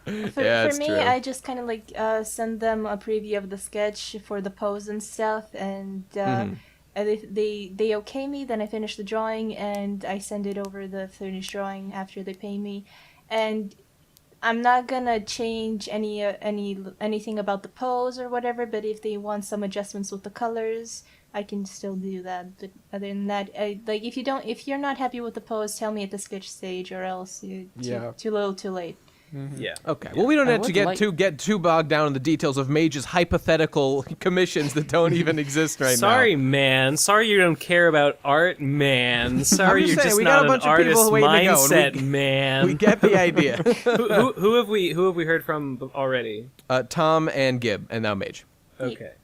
For Yeah, it's me, true. I just kind of like send them a preview of the sketch for the pose and stuff, and they okay me. Then I finish the drawing, and I send it over the finished drawing after they pay me, and I'm not gonna change anything about the pose or whatever. But if they want some adjustments with the colors, I can still do that. But other than that, like if you're not happy with the pose, tell me at the sketch stage, or else you too little, too late. Yeah. Okay. Well, we don't I have to would get too bogged down in the details of Mage's hypothetical commissions that don't even exist right Sorry, now. man. Sorry you don't care about art, man. Sorry I'm just you're saying, just we got not a bunch an of people artist waiting to go, and mindset, we man. get the idea. who have we heard from already? Tom and Gib, and now Mage. Okay.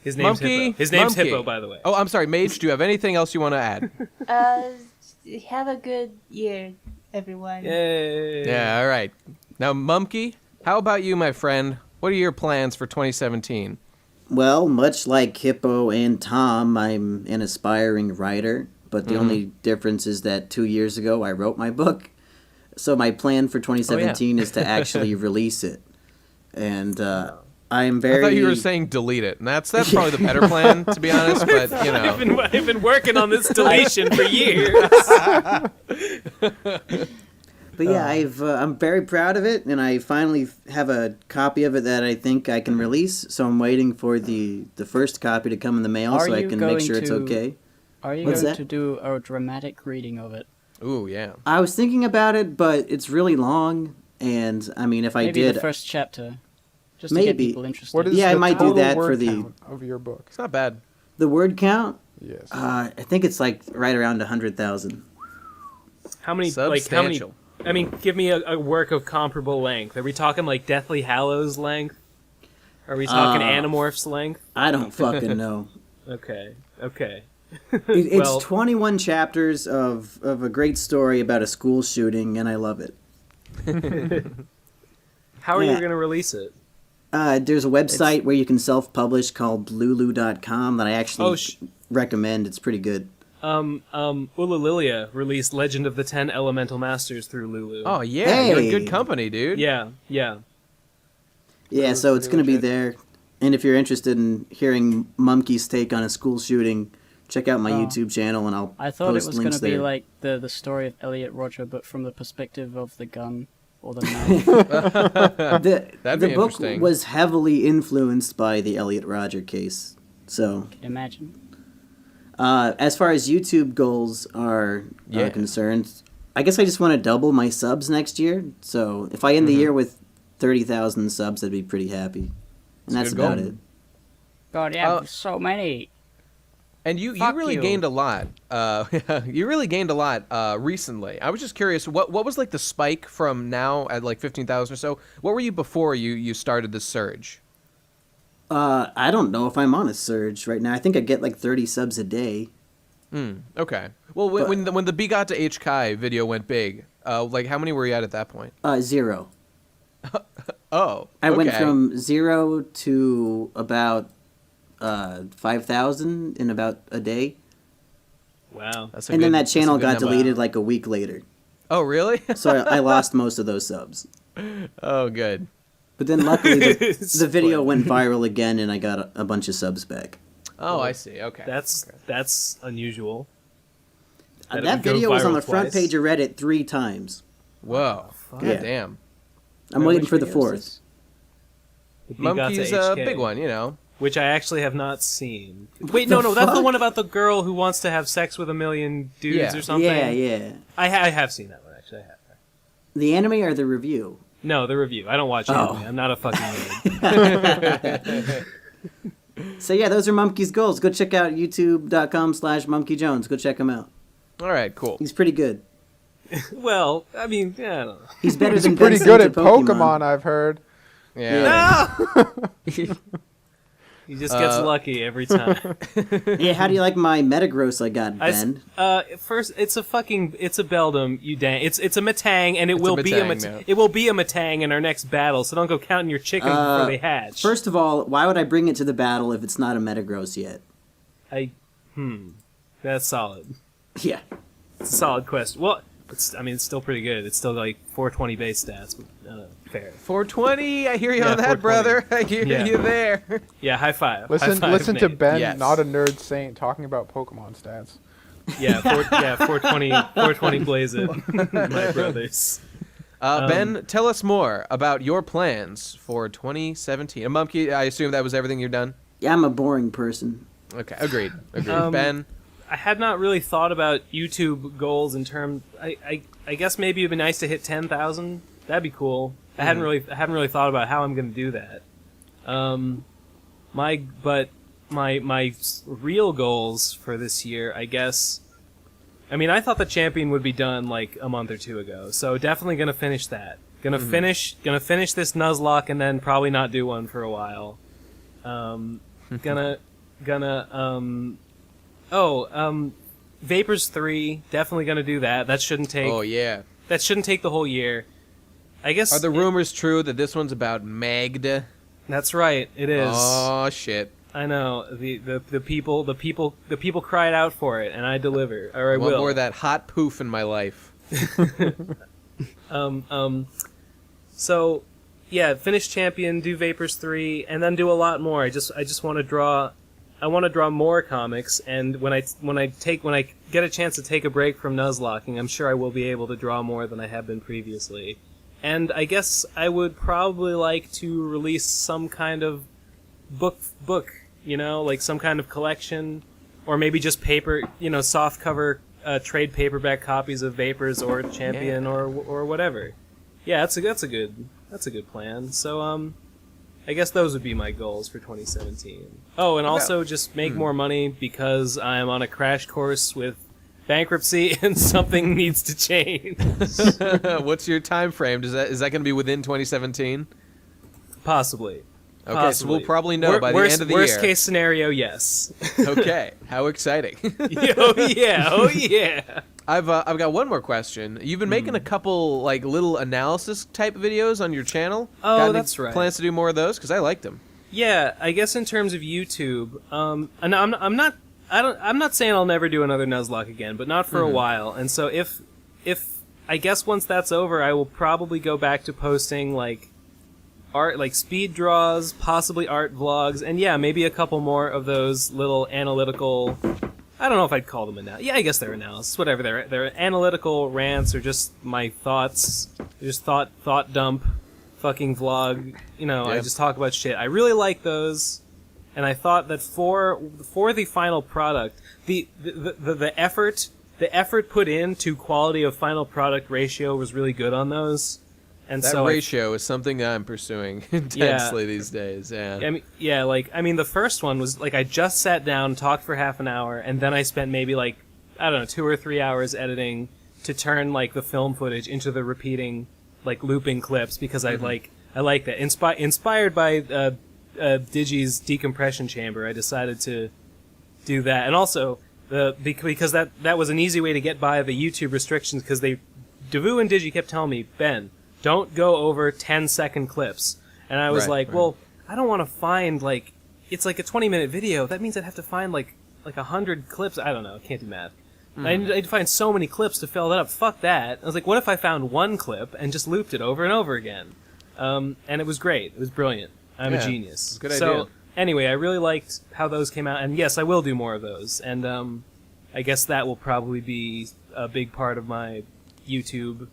His name's Monkey. Hippo. His name's Monkey. Hippo, by the way. Oh, I'm sorry, Mage. Do you have anything else you want to add? Have a good year, everyone. Yay. Yeah. All right. Now, Mumkey, how about you, my friend? What are your plans for 2017? Well, much like Hippo and Tom, I'm an aspiring writer, but the only difference is that 2 years ago I wrote my book. So my plan for 2017 is to actually release it. And I'm very... I thought you were saying delete it, and that's probably the better plan, to be honest. But you know, I've been working on this deletion for years. But yeah, I'm very proud of it, and I finally have a copy of it that I think I can release. So I'm waiting for the first copy to come in the mail Are so I you can make going sure it's to- okay. Are you What's going that? to do a dramatic reading of it? ooh, yeah. I was thinking about it, but it's really long, and I mean, if I Maybe did, the first chapter, just to get Maybe. people interested. What is Yeah, I the might do total that word for the- count of your book? It's not bad. the word count, Yes. I think it's like right around 100,000. How many? Substantial. I mean, give me a work of comparable length. Are we talking like Deathly Hallows length? Are we talking Animorphs length? I don't fucking know. Okay. It's Well- 21 chapters of a great story about a school shooting, and I love it. How are you Yeah. going to release it? There's a website where you can self-publish called lulu.com that I actually recommend. It's pretty good. Ulalilia released Legend of the 10 Elemental Masters through Lulu. Oh yeah, you're in Hey. good company, dude. Yeah. Yeah, so it's pretty going to be legit. there. And if you're interested in hearing Mumkey's take on a school shooting, check out my YouTube channel, and I'll I thought it post was going links to be there. like the story of Elliot Roger, but from the perspective of the gun or the knife. That'd the be book interesting. was heavily influenced by the Elliot Roger case. So, Imagine. as far as YouTube goals are concerned, I guess I just want to double my subs next year. So if I end the year with 30,000 subs, I'd be pretty happy. And that's a good about goal. it. God, yeah, so many. And you Fuck really you. gained a lot. You really gained a lot recently. I was just curious, what was like the spike from now at like 15,000 or so? What were you before you started this surge? I don't know if I'm on a surge right now. I think I get like 30 subs a day. Okay. Well, when the B got to H Kai video went big, like how many were you at that point? 0. Oh, I went okay. from 0 to about 5,000 in about a day. Wow. That's a And then good- that that's a channel good got number. deleted like a week later. Oh, really? So I lost most of those subs. Oh, good. But then luckily the Spoiler. video went viral again and I got a bunch of subs back. Oh, I see. Okay. That's unusual. it That would go video was on viral the front twice. page of Reddit 3 times. Whoa. God Yeah. damn. I'm waiting for the 4th. The B got to Monkey's a HK, big one, you know. which I actually have not seen. Wait, no, that's the fuck? one about the girl who wants to have sex with a million dudes Yeah. or something. Yeah. I have seen that one actually. I have. The anime or the review? No, the review. I don't watch anime. I'm not a fucking nerd. So yeah, those are Mumkey's goals. Go check out youtube.com/MumkeyJones. Go check him out. All right, cool. He's pretty good. Well, I mean, yeah, I don't know. He's better than Pretty Ben good Simmons at Pokemon, I've heard. Yeah. He just gets lucky every time. Yeah, how do you like my Metagross I got, Ben? First, it's a Beldum, you dang. It's a Matang, and it It's will a be a Matang, yeah. it will be a Matang in our next battle. So don't go counting your chickens before they hatch. First of all, why would I bring it to the battle if it's not a Metagross yet? That's solid. Yeah. It's a solid quest. Well, it's still pretty good. It's still like 420 base stats. But, fair. 420. I hear you Yeah, on that, 420. brother. I hear Yeah. you there. Yeah, high five. High Listen five, to Nate. Ben, Yes. not a nerd saint, talking about Pokemon stats. Yeah, 420 blaze it, my brothers. Ben, tell us more about your plans for 2017. Mumkey, I assume that was everything you're done? Yeah, I'm a boring person. Okay, agreed. Ben? I had not really thought about YouTube goals in terms. I guess maybe it'd be nice to hit 10,000. That'd be cool. I haven't really thought about how I'm going to do that. My real goals for this year, I guess. I mean, I thought the champion would be done like a month or two ago, so definitely going to finish that. Gonna finish this Nuzlocke and then probably not do one for a while. Vapors 3, definitely gonna do that. That shouldn't take. Oh yeah. That shouldn't take the whole year. I guess. Are the rumors true that this one's about Magda? That's right. It is. Oh shit. I know. The people cried out for it, and I deliver, or I want will. more of that hot poof in my life. So, yeah, finish champion, do Vapors 3, and then do a lot more. I just want to draw. I want to draw more comics, and when I get a chance to take a break from Nuzlocking, I'm sure I will be able to draw more than I have been previously. And I guess I would probably like to release some kind of book, like some kind of collection, or maybe just paper, soft cover trade paperback copies of Vapors or Champion or whatever. Yeah, that's a good plan. So I guess those would be my goals for 2017. Oh, and also just make more money because I am on a crash course with bankruptcy and something needs to change. What's your time frame? Is that going to be within 2017? Okay, Possibly. so we'll probably know by the end of the year. Worst case scenario, yes. Okay, how exciting. Oh yeah. I've got one more question. You've been making a couple like little analysis type videos on your channel. Oh, got any that's right. Plans to do more of those because I liked them. Yeah, I guess in terms of YouTube, and I'm not saying I'll never do another Nuzlocke again, but not for a while. And so if I guess once that's over, I will probably go back to posting like art, like speed draws, possibly art vlogs, and yeah, maybe a couple more of those little analytical. I don't know if I'd call them analysis. Yeah, I guess they're analysis. Whatever, they're analytical rants or just my thoughts. Just thought dump, fucking vlog. I just talk about shit. I really like those, and I thought that for the final product, the effort put into quality of final product ratio was really good on those. And that so ratio is something that I'm pursuing intensely these days. Yeah. I mean, the first one was like I just sat down, talked for half an hour, and then I spent maybe 2 or 3 hours editing to turn like the film footage into the repeating, like looping clips because I like that. Inspired by Digi's decompression chamber, I decided to do that, and also because that was an easy way to get by the YouTube restrictions because Devu and Digi kept telling me, Ben, don't go over 10-second clips. And I was well, I don't want to find, it's like a 20-minute video. That means I'd have to find, like 100 clips. I don't know. I can't do math. I'd find so many clips to fill that up. Fuck that. I was like, what if I found one clip and just looped it over and over again? And it was great. It was brilliant. I'm a genius. Good idea. So, anyway, I really liked how those came out. And yes, I will do more of those. And I guess that will probably be a big part of my YouTube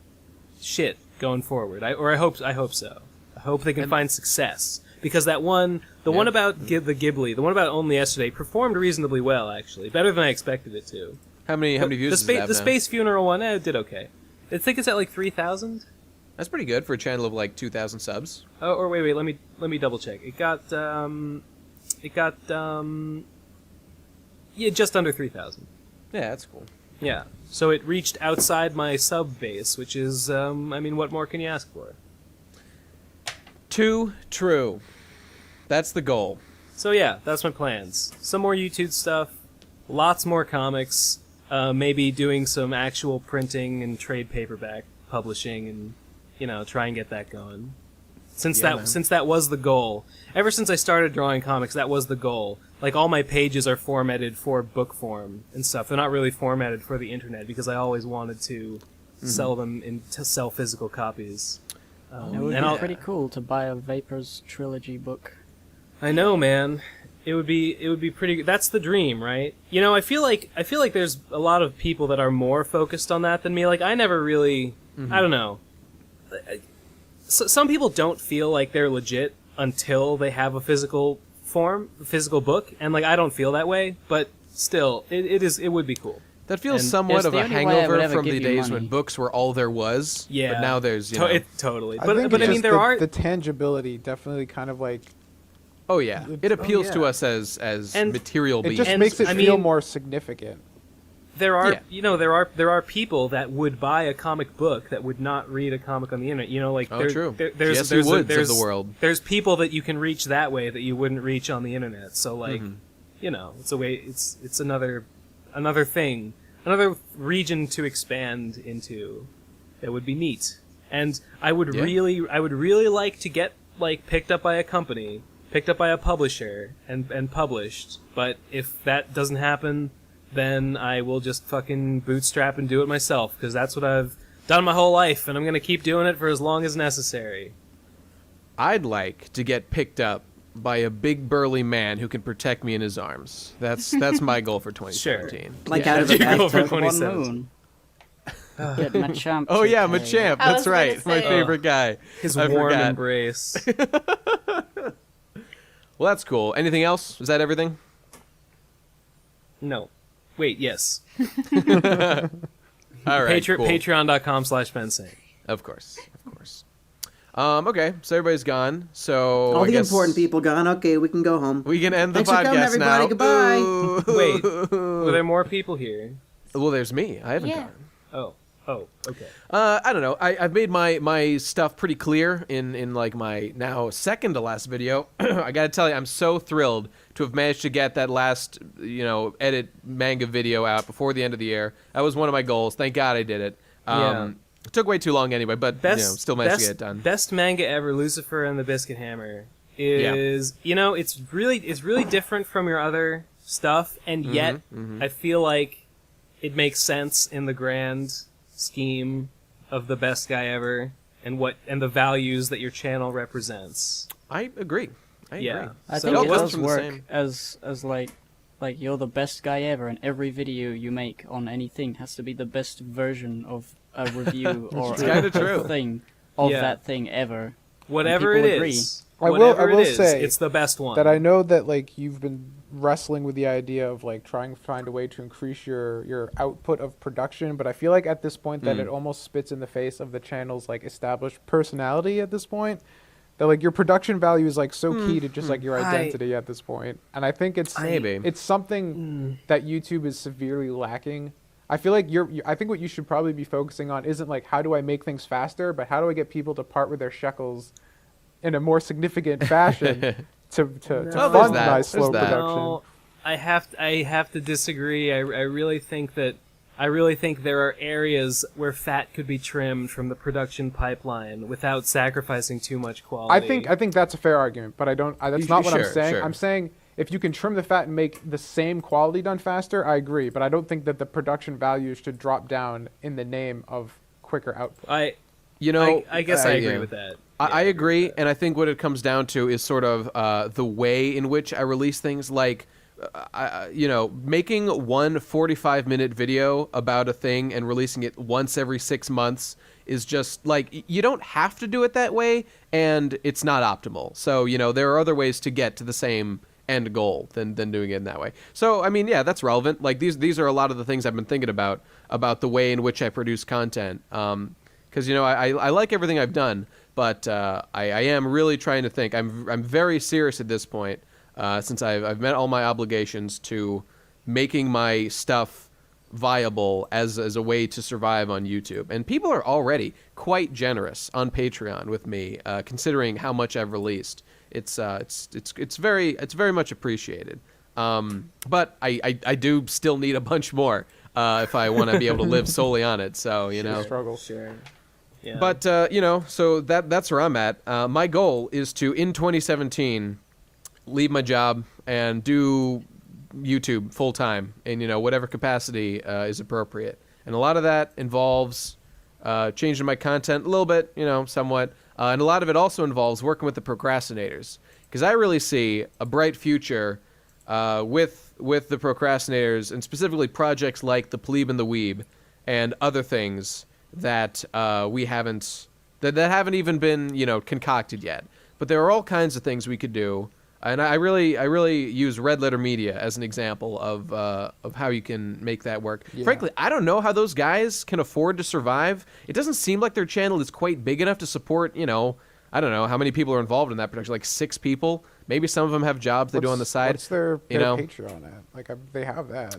shit going forward. I hope so. I hope they can find success because that one, the one about the Ghibli, the one about Only Yesterday, performed reasonably well actually, better than I expected it to. How many views does it have the now? Space Funeral one did okay. I think it's at like 3,000. That's pretty good for a channel of like 2,000 subs. Oh, or wait, let me double check. It got just under 3,000. Yeah, that's cool. Yeah. So it reached outside my sub base, which is, what more can you ask for? Too true. That's the goal. So yeah, that's my plans. Some more YouTube stuff, lots more comics, maybe doing some actual printing and trade paperback publishing and, try and get that going. Since that was the goal. Ever since I started drawing comics, that was the goal. Like, all my pages are formatted for book form and stuff. They're not really formatted for the internet because I always wanted to sell them to sell physical copies. It would be pretty cool to buy a Vapors trilogy book. I know, man. It would be pretty. That's the dream, right? I feel like there's a lot of people that are more focused on that than me. Like, I never really. I don't know. Some people don't feel like they're legit until they have a physical form, physical book, and like I don't feel that way, but still, it would be cool. That feels And somewhat it's of the a only way I would hangover ever from give the you days when money. books were all there was. Yeah, But now there's, you know. Totally. I But think but I it's mean, just there are the tangibility definitely kind of like Oh yeah, it appeals to yeah. us as And material it beings. just And, makes it I feel mean- more significant. there are Yeah. there are people that would buy a comic book that would not read a comic on the internet. Like Oh, true. There's Jesse there's, Woods of there's the world. There's people that you can reach that way that you wouldn't reach on the internet. So like, it's a way. It's another thing, another region to expand into. That would be neat. And I would Yeah. really like to get like picked up by a company, picked up by a publisher, and published. But if that doesn't happen, then I will just fucking bootstrap and do it myself, because that's what I've done my whole life, and I'm gonna keep doing it for as long as necessary. I'd like to get picked up by a big burly man who can protect me in his arms. That's my goal for 2017. Like Yeah. out of a Digibro for bathtub. One 2017. moon. Get Machamp. Oh yeah, to play. Machamp. I That's was gonna right. My say. favorite guy. His I warm forgot. embrace. Well, that's cool. Anything else? Is that everything? No. Wait, yes. All right. Cool. Patreon.com/Bensing. Of course. Okay, so everybody's gone. So All I the guess important people gone. Okay, we can go home. We can end the Thanks for coming, podcast everybody. now. Goodbye. Ooh. Wait, were there more people here? Well, there's me. I haven't Yeah. gone. Oh, okay. I don't know. I've made my stuff pretty clear in like my now second to last video. I gotta tell you, I'm so thrilled to have managed to get that last edit manga video out before the end of the year. That was one of my goals. Thank God I did it. Yeah. It took way too long anyway, but still managed to get it done. Best manga ever, Lucifer and the Biscuit Hammer, is it's really different from your other stuff, and yet I feel like it makes sense in the grand scheme of the best guy ever and the values that your channel represents. I agree. I Yeah. agree. I So think all it comes does from the work same- as like you're the best guy ever, and every video you make on anything has to be the best version of a review or It's kinda true. thing of Yeah. that thing ever. Whatever people it agree. is, I will whatever it is, say it's the best one. That I know that like you've been wrestling with the idea of like trying to find a way to increase your output of production, but I feel like at this point that it almost spits in the face of the channel's like established personality at this point. That like your production value is like so key to just like your identity at this point. And I think it's Maybe. it's something that YouTube is severely lacking. I feel like I think what you should probably be focusing on isn't like how do I make things faster, but how do I get people to part with their shekels in a more significant fashion to there's fund that. my slow There's that. production. No, I have to disagree. I really think there are areas where fat could be trimmed from the production pipeline without sacrificing too much quality. I think that's a fair argument, but that's not what I'm Sure, saying. sure. I'm saying if you can trim the fat and make the same quality done faster, I agree, but I don't think that the production values should drop down in the name of quicker output. I guess I agree with that. I agree, and I think what it comes down to is sort of the way in which I release things. Like, making one 45-minute video about a thing and releasing it once every 6 months is just like you don't have to do it that way, and it's not optimal. So there are other ways to get to the same end goal than doing it in that way. So I mean, yeah, that's relevant. Like these are a lot of the things I've been thinking about the way in which I produce content. Because I like everything I've done. But I am really trying to think. I'm very serious at this point, since I've met all my obligations to making my stuff viable as a way to survive on YouTube. And people are already quite generous on Patreon with me, considering how much I've released. It's very much appreciated. But I do still need a bunch more if I want to be able to live solely on it. So Struggle. Sure. Yeah. But so that's where I'm at. My goal is to, in 2017, leave my job and do YouTube full time in whatever capacity is appropriate. And a lot of that involves changing my content a little bit, somewhat. And a lot of it also involves working with the Procrastinators, because I really see a bright future with the Procrastinators, and specifically projects like the Plebe and the Weeb and other things that we haven't that haven't even been concocted yet. But there are all kinds of things we could do And I really use Red Letter Media as an example of how you can make that work. Yeah. Frankly, I don't know how those guys can afford to survive. It doesn't seem like their channel is quite big enough to support, I don't know how many people are involved in that production, like 6 people. Maybe some of them have jobs they do on the side. What's their know? Patreon at? Like, they have that.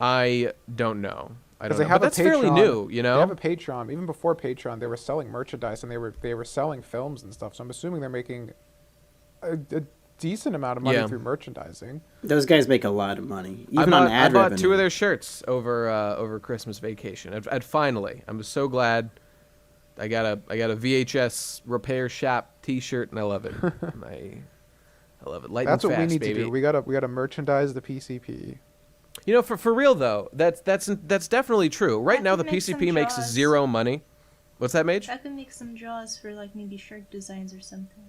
I don't know. I don't They know. have But a that's fairly Patreon. new, They have a Patreon. Even before Patreon, they were selling merchandise and they were selling films and stuff. So I'm assuming they're making a decent amount of money Yeah. through merchandising. Those guys make a lot of money, I even bought, on ad I bought revenue. 2 of their shirts over Christmas vacation. I'd finally. I'm so glad. I got a VHS repair shop T-shirt and I love it. I love it. Light That's and what fast, we need baby. to do. We gotta merchandise the PCP. For real though, that's definitely true. Right I now, the can make some PCP makes jaws. 0 money. What's that, Mage? I could make some draws for like maybe shirt designs or something.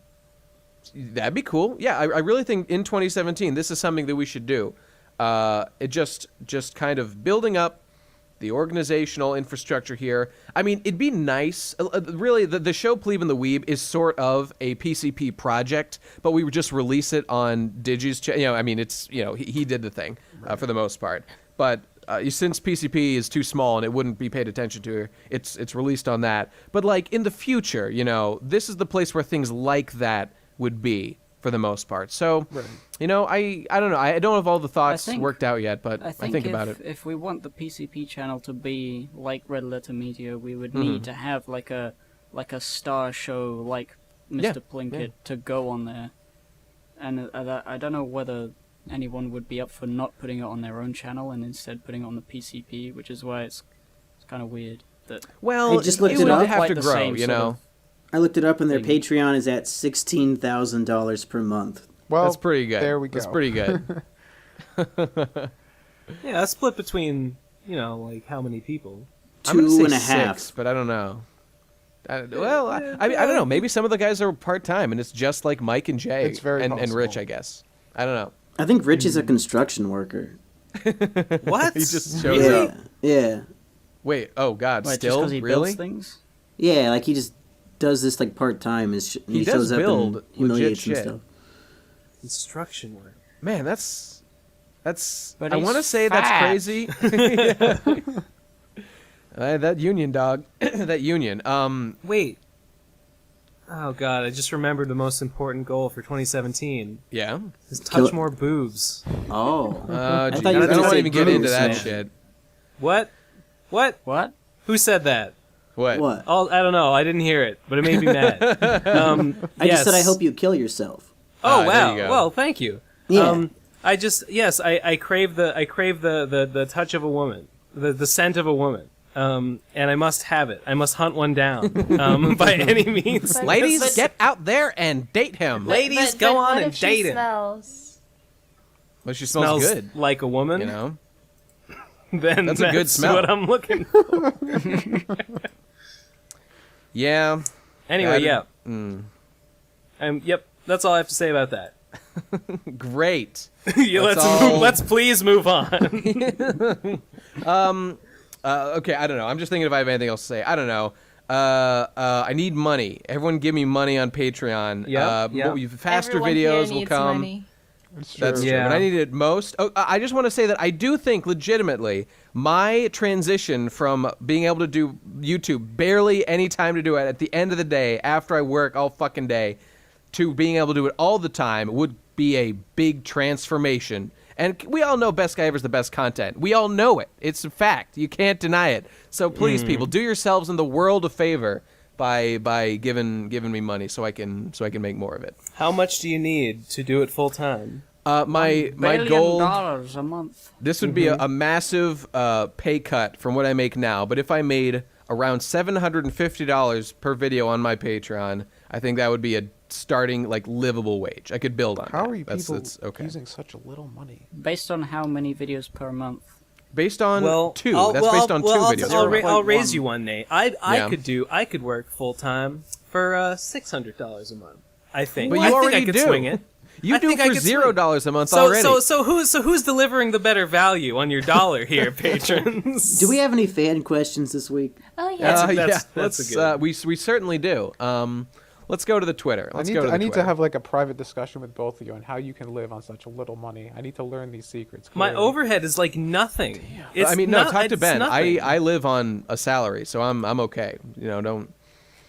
That'd be cool. Yeah, I really think in 2017 this is something that we should do. It just kind of building up the organizational infrastructure here. I mean, it'd be nice. Really, the show Plebe and the Weeb is sort of a PCP project, but we would just release it on Digi's channel. I mean, it's he did the thing for the most part. But since PCP is too small and it wouldn't be paid attention to, it's released on that. But like in the future, this is the place where things like that would be for the most part. So, Right. I don't know. I don't have all the thoughts think- worked out yet, but I I think think if, about it. if we want the PCP channel to be like Red Letter Media, we would Mm-hmm. need to have like a star show like Mr. Yeah, Plinkett yeah. to go on there. And I don't know whether anyone would be up for not putting it on their own channel and instead putting it on the PCP, which is why it's kind of weird that Well, I just looked it it would up. have Quite to the grow, same sort of- I looked it up, and their thing. Patreon is at $16,000 per month. Well, That's pretty good. There we go. That's pretty good. Yeah, that's split between like how many people? I'm gonna say 2.5. 6, but I don't know. I don't know. Maybe some of the guys are part time, and it's just like Mike and Jay It's very and Rich, possible. I guess. I don't know. I think Rich is a construction worker. What? He just shows Yeah, up. yeah, Wait. Oh God. Wait, just Still 'cause he really? builds things. yeah. Like he just does this like part time. He does shows up build and humiliates legit shit. himself. Construction work. Man, that's. But I he's want to say fat. that's crazy. That union dog. That union. Wait. Oh god, I just remembered the most important goal for 2017 Yeah. is touch Kill- more boobs. Oh, Geez, thought you I were don't gonna want to say even get into boobs, that man. shit. What? What? Who said that? What? what? I don't know. I didn't hear it, but it made me mad. I just said I hope you kill yourself. Oh there wow! you go. Well, thank you. Yeah. I crave the touch of a woman, the scent of a woman, and I must have it. I must hunt one down by any means. But- Ladies, but- get out there and date him. Ladies, But go on what and if she date him. smells? Well, she smells good. like a woman. Then That's a good smell. what I'm looking for. Yeah. Anyway, That- yeah. Yep. That's all I have to say about that. Great. Yeah, That's all. let's please move on. Okay, I don't know. I'm just thinking if I have anything else to say. I don't know. I need money. Everyone give me money on Patreon. Yep. Faster Everyone videos here will needs come. money. It's true. That's true. Yeah. When I need it most. Oh, I just want to say that I do think legitimately my transition from being able to do YouTube barely any time to do it at the end of the day after I work all fucking day to being able to do it all the time would be a big transformation. And we all know Best Guy Ever is the best content. We all know it. It's a fact. You can't deny it. So please, people, do yourselves and the world a favor by giving me money so I can make more of it. How much do you need to do it full time? My $1 goal. billion a month. This would be a massive pay cut from what I make now. But if I made around $750 per video on my Patreon, I think that would be a starting livable wage. I could build on. How that. are you people That's okay. using such a little money? Based on how many videos per month? Based on two. I'll- That's well, based on well, two I'll- videos. I'll, Zero I'll point raise one. you one, Nate. Yeah. I could work full time for $600 a month. I think. But I you think already I could do. swing it. You I do think I for could swing. $0 a month So already. who's delivering the better value on your dollar here, patrons? Do we have any fan questions this week? Oh yeah. That's a let's, good one. we certainly do. let's go to the Twitter. Let's go to the I need Twitter. to have like a private discussion with both of you on how you can live on such little money. I need to learn these secrets. My clearly. overhead is like nothing. It's I mean, no, not- talk to it's Ben. nothing. I live on a salary, so I'm okay. You know, don't.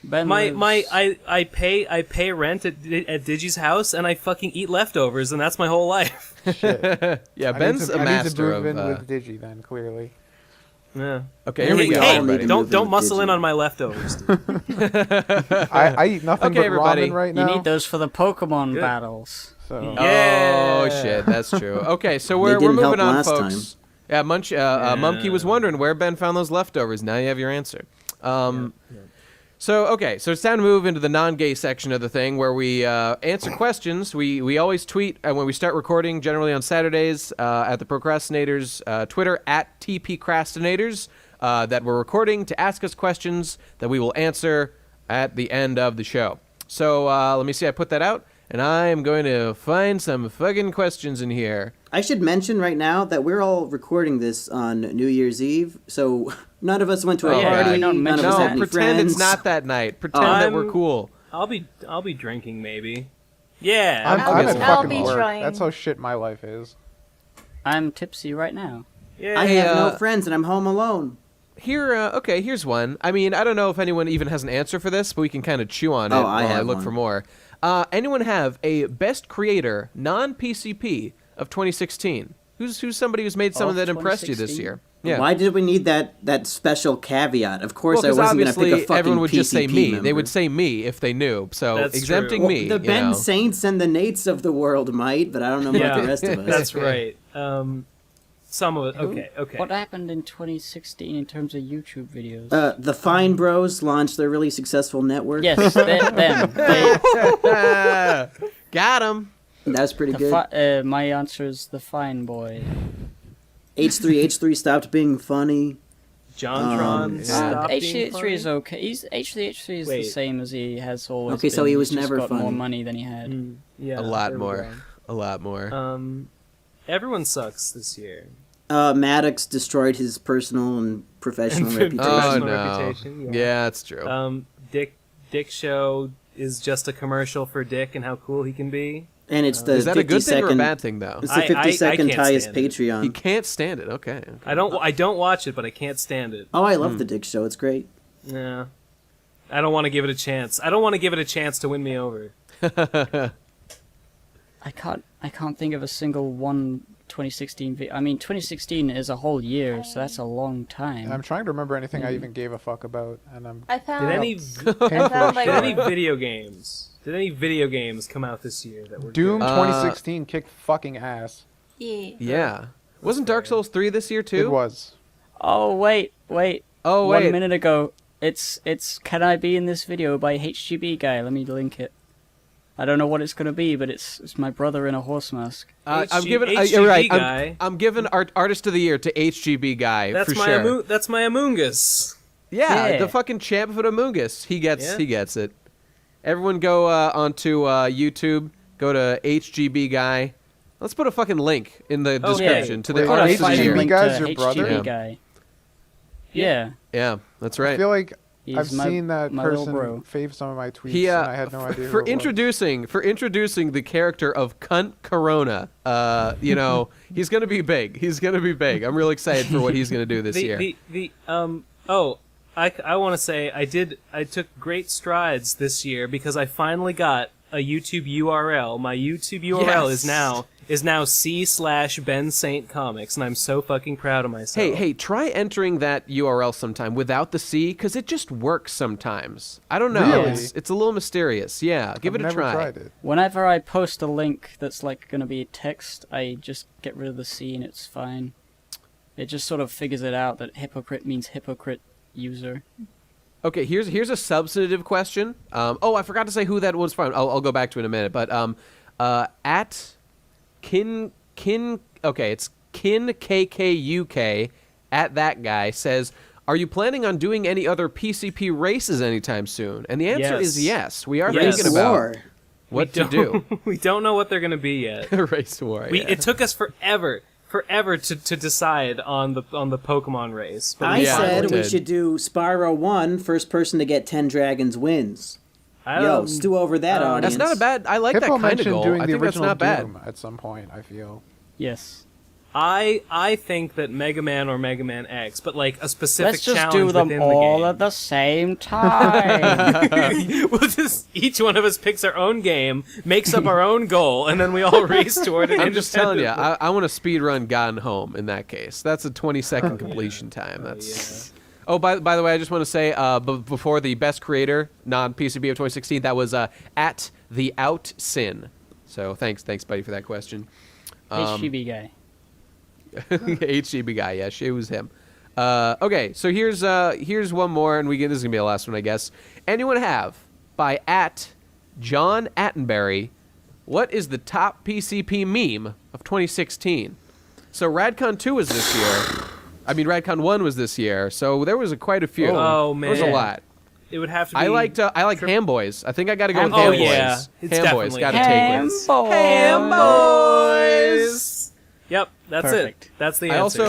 Ben I pay rent at Digi's house, and I fucking eat leftovers, and that's my whole life. Yeah, Ben's a I need to master move of. in with Digi then, clearly. Yeah. Okay, here we go. Hey, everybody. don't muscle in on my leftovers. Dude. I eat nothing Okay, but everybody. ramen right You now. need those for the Pokemon Good. battles. So Oh shit, that's true. Okay, so we're didn't moving help on, last folks. Yeah, Mumkey was wondering where Ben found those leftovers. Now you have your answer. So okay, so it's time to move into the non-gay section of the thing where we answer questions. We always tweet when we start recording, generally on Saturdays at the Pro Crastinators Twitter at TP Crastinators that we're recording to ask us questions that we will answer at the end of the show. So let me see, I put that out, and I am going to find some fucking questions in here. I should mention right now that we're all recording this on New Year's Eve, so none of us went to a yeah, party. don't None of mention us No, had any pretend friends. it's not that night. Pretend that we're cool. I'll be drinking maybe. Yeah. I'm I'll at be fucking work. trying. That's how shit my life is. I'm tipsy right now. yeah. I have no friends and I'm home alone. Here, okay, here's one. I mean, I don't know if anyone even has an answer for this, but we can kind of chew on it Oh, while I I have look one. for more. Anyone have a best creator, non-PCP, of 2016? Who's somebody who's made something Of that impressed you this 2016? year? Yeah. Why did we need that special caveat? Of course, Well, I because wasn't going to pick obviously a fucking everyone would just say PCP me. member. They would say me if they knew. So That's exempting true. me. The you Ben know. Saints and the Nates of the world might, but I don't know about the rest of us. That's right. Some of it. Okay. What happened in 2016 in terms of YouTube videos? The Fine Bros launched their really successful network. Yes, them. Got him. That's pretty good. My answer is the Fine Boy. H3H3 stopped being funny. JonTron. stopped being H3H3 is funny? okay. H3H3 is the Wait. same as he has always Okay, been. so he was He's just never got more funny. money than he had. Yeah. A lot there we more. go. A lot more. Everyone sucks this year. Maddox destroyed his personal and professional And reputation. Oh Professional no. reputation, Yeah, that's true. Dick Show is just a commercial for Dick and how cool he can be. And it's the Is that a good thing or a 52nd bad thing though? It's the 52nd can't highest stand it. Patreon. He can't stand it. Okay. I don't watch it, but I can't stand it. Oh, I love the Dick Show. It's great. Yeah. I don't want to give it a chance. I don't want to give it a chance to win me over. I can't think of a single one 2016 video. I mean, 2016 is a whole year, so that's a long time. I'm trying to remember anything I even gave a fuck about, and I'm I found. Did any painful I found, like, as did shit. any video games? Did any video games come out this year that were Doom good? 2016 kicked fucking ass. Yeah. Yeah. Wasn't Dark Souls 3 this year too? It was. Oh wait. Oh wait. 1 minute ago, it's Can I Be in This Video by HGB Guy. Let me link it. I don't know what it's gonna be, but it's my brother in a horse mask. I'm giving. HGB You're right. guy. I'm giving Artist of the Year to HGB Guy That's for my sure. that's my Amoongus. Yeah, Yeah. the fucking champ of Among Us. He gets Yeah. it. Everyone go onto YouTube. Go to HGB Guy. Let's put a fucking link in the description to the Wait, Put a Artist of the HGB Year. link Guy's to your brother? HGB Yeah. Guy. Yeah. Yeah, that's I right. feel like He's I've my- seen that my little person bro. fave some of my tweets, He and I had no idea for who it was. introducing the character of Cunt Corona. You know, he's gonna be big. He's gonna be big. I'm really excited for what he's gonna do this year. I want to say I took great strides this year because I finally got a YouTube URL. My YouTube URL Yes. is now C/Ben Saint Comics, and I'm so fucking proud of myself. Hey, try entering that URL sometime without the C, because it just works sometimes. I don't know. Really? It's a little mysterious. Yeah, give I've it a never try. tried it. Whenever I post a link that's like gonna be text, I just get rid of the C and it's fine. It just sort of figures it out that hypocrite means hypocrite user. Okay, here's a substantive question. Oh, I forgot to say who that was from. I'll go back to it in a minute. But at it's Kin KKUK at that guy says, "Are you planning on doing any other PCP races anytime soon?" And the answer is yes. We are Yes. thinking about War. what to do. We don't know what they're gonna be yet. Race war. Yeah. It took us forever to decide on the Pokemon race. But I we Yeah, said it we did. should do Spyro 1, first person to get 10 dragons wins. Yo, stew over that audience. That's not a bad. I like Hippo that kind of mentioned goal. doing I the think that's original not bad. Doom at some point, I feel. Yes. I think that Mega Man or Mega Man X, but like a specific Let's just challenge do them within all the at the same time. game. We'll just each one of us picks our own game, makes up our own goal, and then we all race toward it. I'm just telling you, independently. I want to speed run Gone Home in that case. That's a 20-second completion time. That's. Oh, by the way, I just want to say, before the best creator non-PCB of 2016, that was at the Out Sin. So thanks, buddy, for that question. HGB guy. HGB guy, yes, it was him. Okay, so here's one more, and this is gonna be the last one, I guess. Anyone have by at John Attenberry? What is the top PCP meme of 2016? So Radcon 2 was this year. I mean, Radcon 1 was this year, so there was quite a few. Oh, There was a man. lot. It would have to be. I like Hamboys. I think I got to go with Ham Hamboys. Boys. yeah. It's Hamboys definitely got to Ham take it. Boys. Yep, that's Perfect. it. That's the I answer.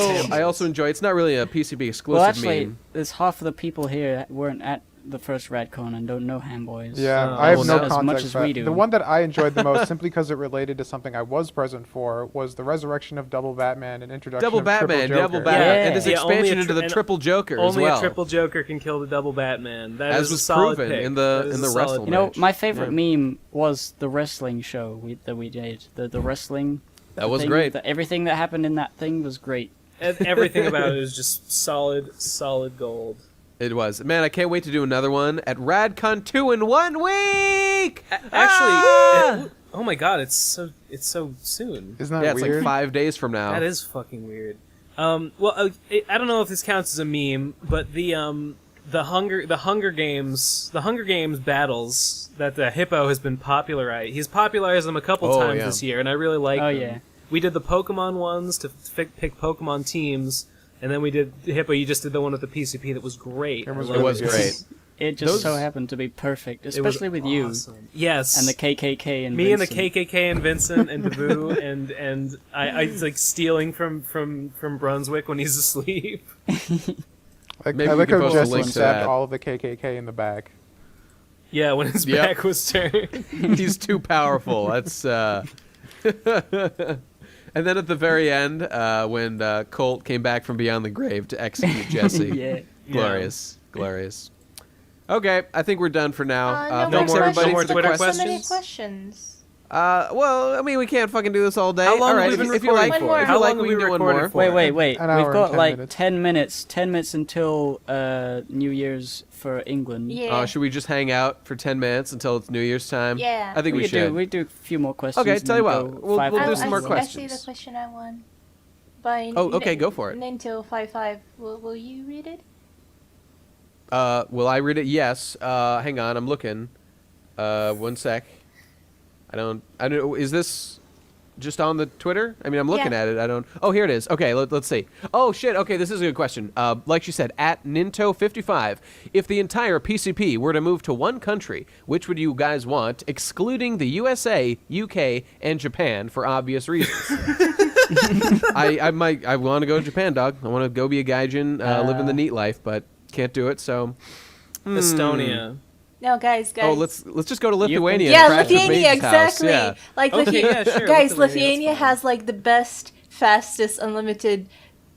also enjoy. It's not really a PCB exclusive Well, actually, meme. there's half of the people here that weren't at the first Radcon and don't know Hamboys. Yeah, Oh, I have well, no not as context much as for that. we do. The one that I enjoyed the most, simply because it related to something I was present for, was the resurrection of Double Batman and introduction Double of Batman, Triple Double Joker. Batman, Yeah. and his Yeah, only expansion a into the and Triple Joker Only as well. a triple Joker can kill the double Batman. That As is a was solid proven pick. in the- That is in a the solid wrestle You know, match. my favorite meme was the wrestling show that we did. The wrestling. That was thing, great. Everything that happened in that thing was great. And everything about it is just solid gold. It was. Man, I can't wait to do another one at Radcon 2 in 1 week. Actually, oh my god, it's so soon. Isn't that Yeah, it's weird? like 5 days from now. That is fucking weird. Well, I don't know if this counts as a meme, but the Hunger Games battles that the Hippo has been popularized. He's popularized them a couple Oh, times yeah. this year, and I really like Oh, them. yeah. We did the Pokemon ones to pick Pokemon teams, and then we did Hippo. You just did the one with the PCP that was great. It was I It loved was great. It just Those- so happened to be perfect, It was especially with you awesome. Yes, and the KKK and me Vincent. and the KKK and Vincent and Dabu and I like stealing from Brunswick when he's asleep. Maybe I we like can how post a Jesse link to stabbed that. all of the KKK in the back. Yeah, when his Yep. back was turned. He's too powerful. That's. And then at the very end, when Colt came back from beyond the grave to execute Jesse. Yeah. Glorious. Glorious. Okay, I think we're done for now. no Thanks more- everybody no more for the Twitter questions. So many questions? questions. Well, I mean, we can't fucking do this all day. How long all have right, we been if you like, recording for? if How you long like, have we we can do one recorded more. for? Wait. An hour We've and got 10 like minutes. 10 minutes. 10 minutes until New Year's for England. Yeah. Should we just hang out for 10 minutes until it's New Year's time? Yeah. I think we could should. do. We do a few more questions. Okay, and tell you then what, go we'll 5 do hours. some more I see questions. the question I won. By Okay, go for it. Ninto55. Will you read it? Will I read it? Yes. Hang on, I'm looking. 1 sec. I don't. Is this just on the Twitter? I mean, I'm looking Yeah. at it. I don't. Oh, here it is. Okay, let's see. Oh shit. Okay, this is a good question. Like she said, at Ninto55, if the entire PCP were to move to one country, which would you guys want, excluding the USA, UK, and Japan for obvious reasons? I want to go to Japan, dog. I want to go be a gaijin, living the neat life, but can't do it. So. Estonia. No, guys. Oh, let's just go to Lithuania. Yeah, and crash the Lithuania, Bates house. exactly. Yeah. Like Okay, yeah, sure, guys, Lithuania, Lithuania that's fine. has like the best, fastest, unlimited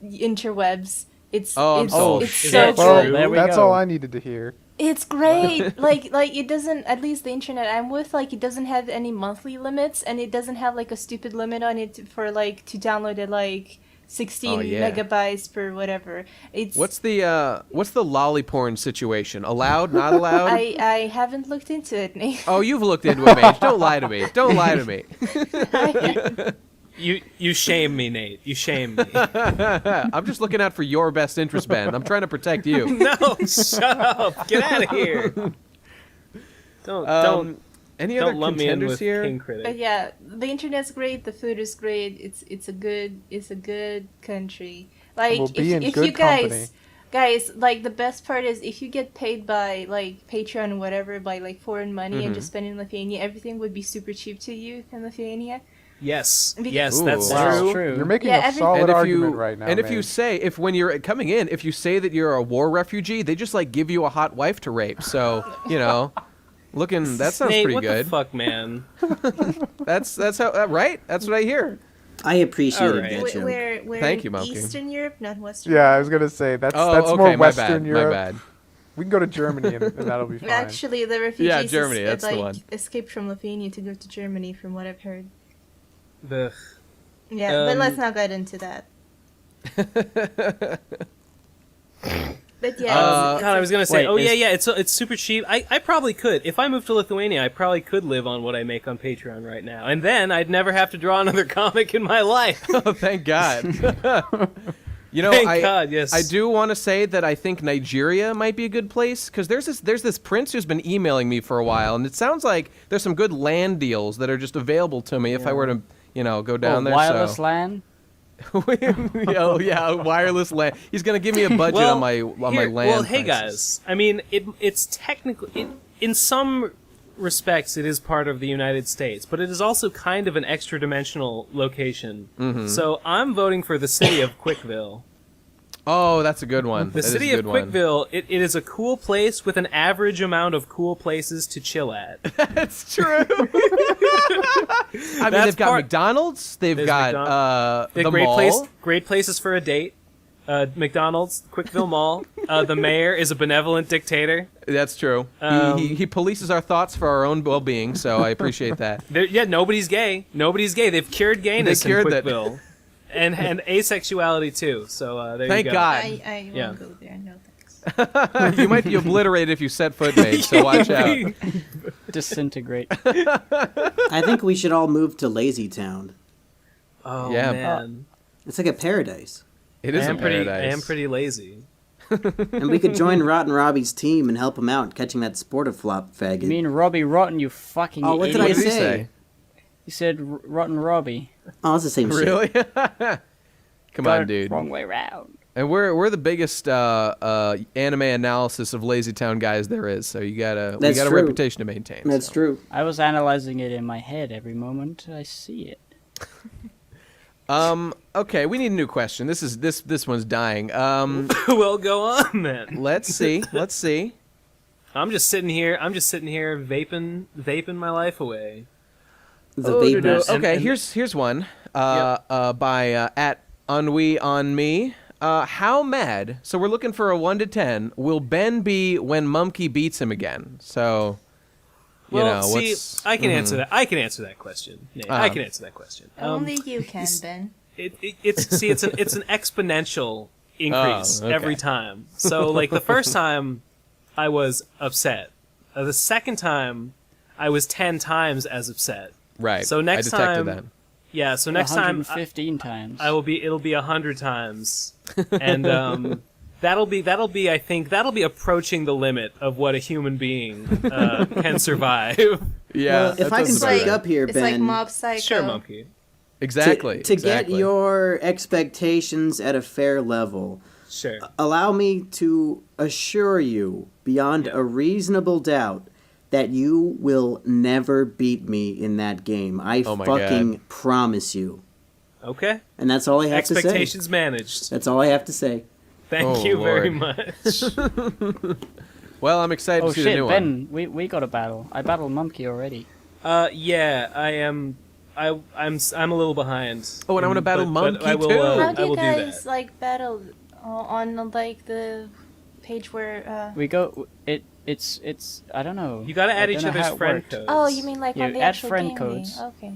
interwebs. It's Oh, I'm it's, sold. it's Is so that good. Well, true? There we that's go. all I needed to hear. It's great. like it doesn't, at least the internet I'm with, like it doesn't have any monthly limits, and it doesn't have like a stupid limit on it for like to download it like 16 Oh, yeah. megabytes per whatever. It's What's the lolly porn situation? Allowed? Not allowed? I haven't looked into it, Nate. Oh, you've looked into it, Mage. Don't lie to me. Don't lie to me. You shame me, Nate. You shame me. I'm just looking out for your best interest, Ben. I'm trying to protect you. No, shut up. Get out of here. Don't Any other lump me in contenders with here? King But Critic. yeah, the internet's great. The food is great. It's a good country. Like We'll be in if good you guys, company. guys, like the best part is if you get paid by like Patreon or whatever by like foreign money and just spend in Lithuania, everything would be super cheap to you in Lithuania. Yes, Because- yes, Ooh. that's Wow. true. True. You're making Yeah, a every- solid And if argument you right now. and if you Mage. say if when you're coming in, if you say that you're a war refugee, they just like give you a hot wife to rape. So Looking, that sounds Nate, pretty what good. the fuck, man? That's how right. That's what I hear. I appreciated Alright. that joke. We're Thank in you, Monkey. Eastern Europe, not Western. Yeah, I was gonna say that's Oh, okay, more my Western bad. Europe. My bad. We can go to Germany and that'll be fine. Actually, the refugees Germany, that's the like one. escaped from Lithuania to go to Germany, from what I've heard. The Yeah, but let's not get into that. But yeah, God, I was gonna say, Wait, it's super cheap. I probably could. If I moved to Lithuania, I probably could live on what I make on Patreon right now, and then I'd never have to draw another comic in my life. Oh, thank God. You know, Thank God, yes. I do want to say that I think Nigeria might be a good place because there's this prince who's been emailing me for a while, and it sounds like there's some good land deals that are just available to me if I were to, go down there. Wireless so. LAN. Oh yeah, wireless LAN. He's gonna give me a budget on my LAN. Well, hey prices. guys, I mean, it's technically, in some respects, it is part of the United States, but it is also kind of an extra-dimensional location. Mm-hmm. So I'm voting for the city of Quickville. Oh, that's a good one. The city of Quickville, it is a cool place with an average amount of cool places to chill at. That's true. I mean, they've got McDonald's. They've got the mall. Great places for a date. McDonald's, Quickville Mall. The mayor is a benevolent dictator. That's true. He polices our thoughts for our own well-being, so I appreciate that. Nobody's gay. Nobody's gay. They've cured gayness in Quickville. And asexuality too. So there Thank you go. God. I Yeah. won't go there. No thanks. You might be obliterated if you set foot, mate. So watch out. Disintegrate. I think we should all move to Lazy Town. Oh Yeah. man, It's like a paradise. It is I a am pretty. I paradise. am pretty lazy. And we could join Rotten Robbie's team and help him out catching that Sportiflop faggot. You mean Robbie Rotten, you fucking Oh, what idiot. did I What did he say? say? You said Rotten Robbie. Oh, it's the same shit. Really? Come Got on, it dude. Wrong way round. And we're the biggest anime analysis of Lazy Town guys there is. So we got a true. reputation to maintain. That's so. true. I was analyzing it in my head every moment I see it. Okay, we need a new question. This one's dying. Well, go on then. Let's see. I'm just sitting here vaping my life away. The Oh, vapors. no. And- Okay, and- here's one. By at Ennui on Me. How mad? So we're looking for a 1 to 10. Will Ben be when Mumkey beats him again? So, See, what's? I can answer that. I can answer that question. Nate. I can answer that question. Only you can, Ben. It's an exponential increase okay. every time. So like the first time, I was upset. The second time, I was 10 times as upset. Right. So next I detected time, that. yeah. So next time, 115 times. it'll be 100 times, and that'll be I think that'll be approaching the limit of what a human being can survive. Yeah. Well, if that I can doesn't sound speak bad. up here, It's Ben, like Mob Psycho. Sure, monkey. Exactly. to exactly. get your expectations at a fair level, Sure. allow me to assure you, beyond a reasonable doubt, that you will never beat me in that game. I Oh my fucking God. promise you. Okay. And that's all I have to say. Expectations managed. That's all I have to say. Thank Oh, you very Lord. much. Well, I'm excited Oh to see the shit, new one. Ben, we got a battle. I battled Mumkey already. Yeah, I am. I'm a little behind. Oh, and I wanna battle but Monkey, I will, too. How I do you will do guys that. like battle on like the page where? We go. It's. I don't know. You gotta I add don't each know other's how it friend worked. codes. Oh, you mean like You on the add actual friend game? codes. Okay.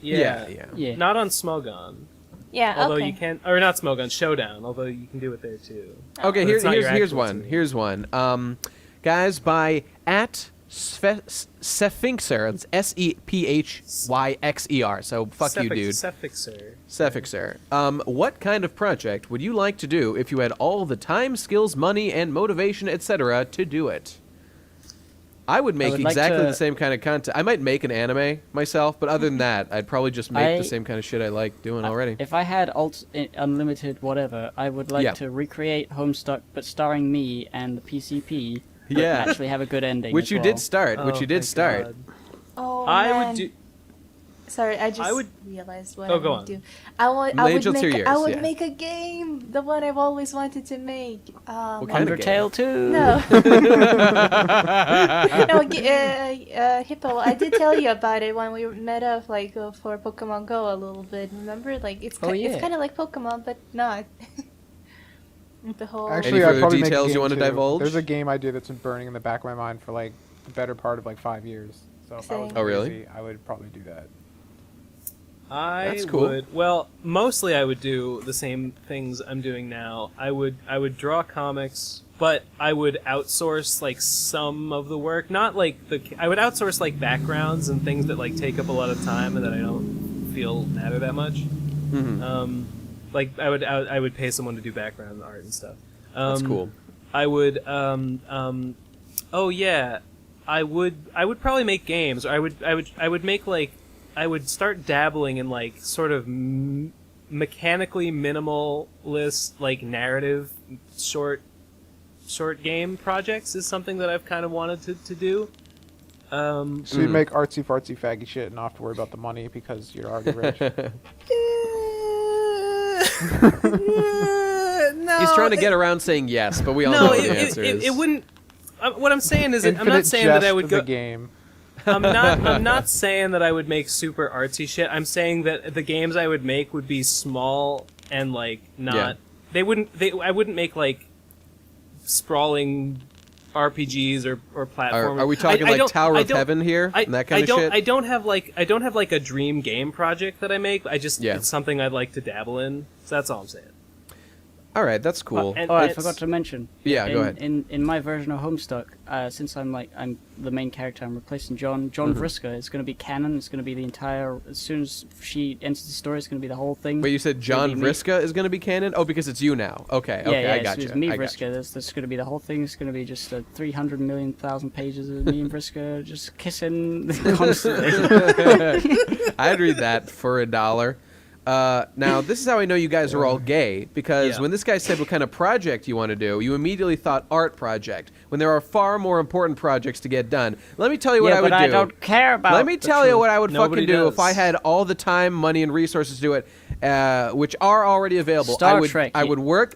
Yeah. Yeah. Not on Smogon. Yeah. Although okay. you can, or not Smogon, Showdown. Although you can do it there too. Okay, But it's not your here's actual one. team. Here's one. Guys, by at Sephinxer. It's Sephyxer. So fuck you, dude. Suffixer. Sephyxer. What kind of project would you like to do if you had all the time, skills, money, and motivation, etc., to do it? I would make would like exactly to- the same kind of content. I might make an anime myself, but other than that, I'd probably just make the I- same kind of shit I like doing already. If I had unlimited whatever, I would like Yeah. to recreate Homestuck, but starring me and the PCP. but Yeah. actually have a good ending. Which as you well. did start. Oh, Which you did thank start. God. Oh I man. would do. Sorry, I just would- realized what Oh, I go would on. do. I would Mage, let's hear make yours, I would yeah. make a game, the one I've always wanted to make. What kind of game? Undertale 2. No. No, Hippo, I did tell you about it when we met up, like, for Pokemon Go a little bit. Remember? Like, it's Oh, yeah. it's kind of like Pokemon, but not. The whole. Actually, Any I'd further probably make a details you game wanna too. divulge? There's a game idea that's been burning in the back of my mind for like the better part of like 5 years. So if I was Same. Oh, really? crazy, I would probably do that. I That's cool. would. Well, mostly I would do the same things I'm doing now. I would draw comics, but I would outsource like some of the work. Not like I would outsource like backgrounds and things that like take up a lot of time and that I don't feel matter that much. Mhm. Like I would pay someone to do background art and stuff. That's cool. I would oh yeah, I would probably make games. Or I would make like I would start dabbling in like sort of mechanically minimalist like narrative short game projects is something that I've kind of wanted to do. So you make artsy fartsy faggy shit and not have to worry about the money because you're already rich. No, He's trying to get around saying yes, but we all know no, what the answer is. it wouldn't. What I'm saying is, I'm Infinite not saying that I jest would of go. the game. I'm not saying that I would make super artsy shit. I'm saying that the games I would make would be small and like not. Yeah. I wouldn't make like sprawling RPGs or platformers. Are we talking I like don't- Tower I of don't- Heaven here? I, and that kind I of don't, shit? I don't have like a dream game project that I make. Yeah. It's something I'd like to dabble in. So that's all I'm saying. All right, that's cool. And Oh, I it's- forgot to mention. Yeah, go ahead. In my version of Homestuck, since I'm the main character, I'm replacing John. John Mm-hmm. Vriska is going to be canon. It's going to be the entire. As soon as she enters the story, it's going to be the whole thing. Wait, you said John Maybe me. Vriska is going to be canon? Oh, because it's you now. Okay, Yeah, okay, yeah, I got it's you. me, I got Vriska. That's going to be the whole thing. It's going to be just 300 million thousand pages of me and Vriska just kissing constantly. I'd read that for $1. Now, this is how I know you guys are all gay, because Yeah. when this guy said what kind of project you want to do, you immediately thought art project, when there are far more important projects to get done. Let me tell you what yeah, I would but do. I don't care about. Let me the tell you truth. what I would Nobody fucking do does. if I had all the time, money, and resources to do it, which are already available. Star I would, Trek. I would work.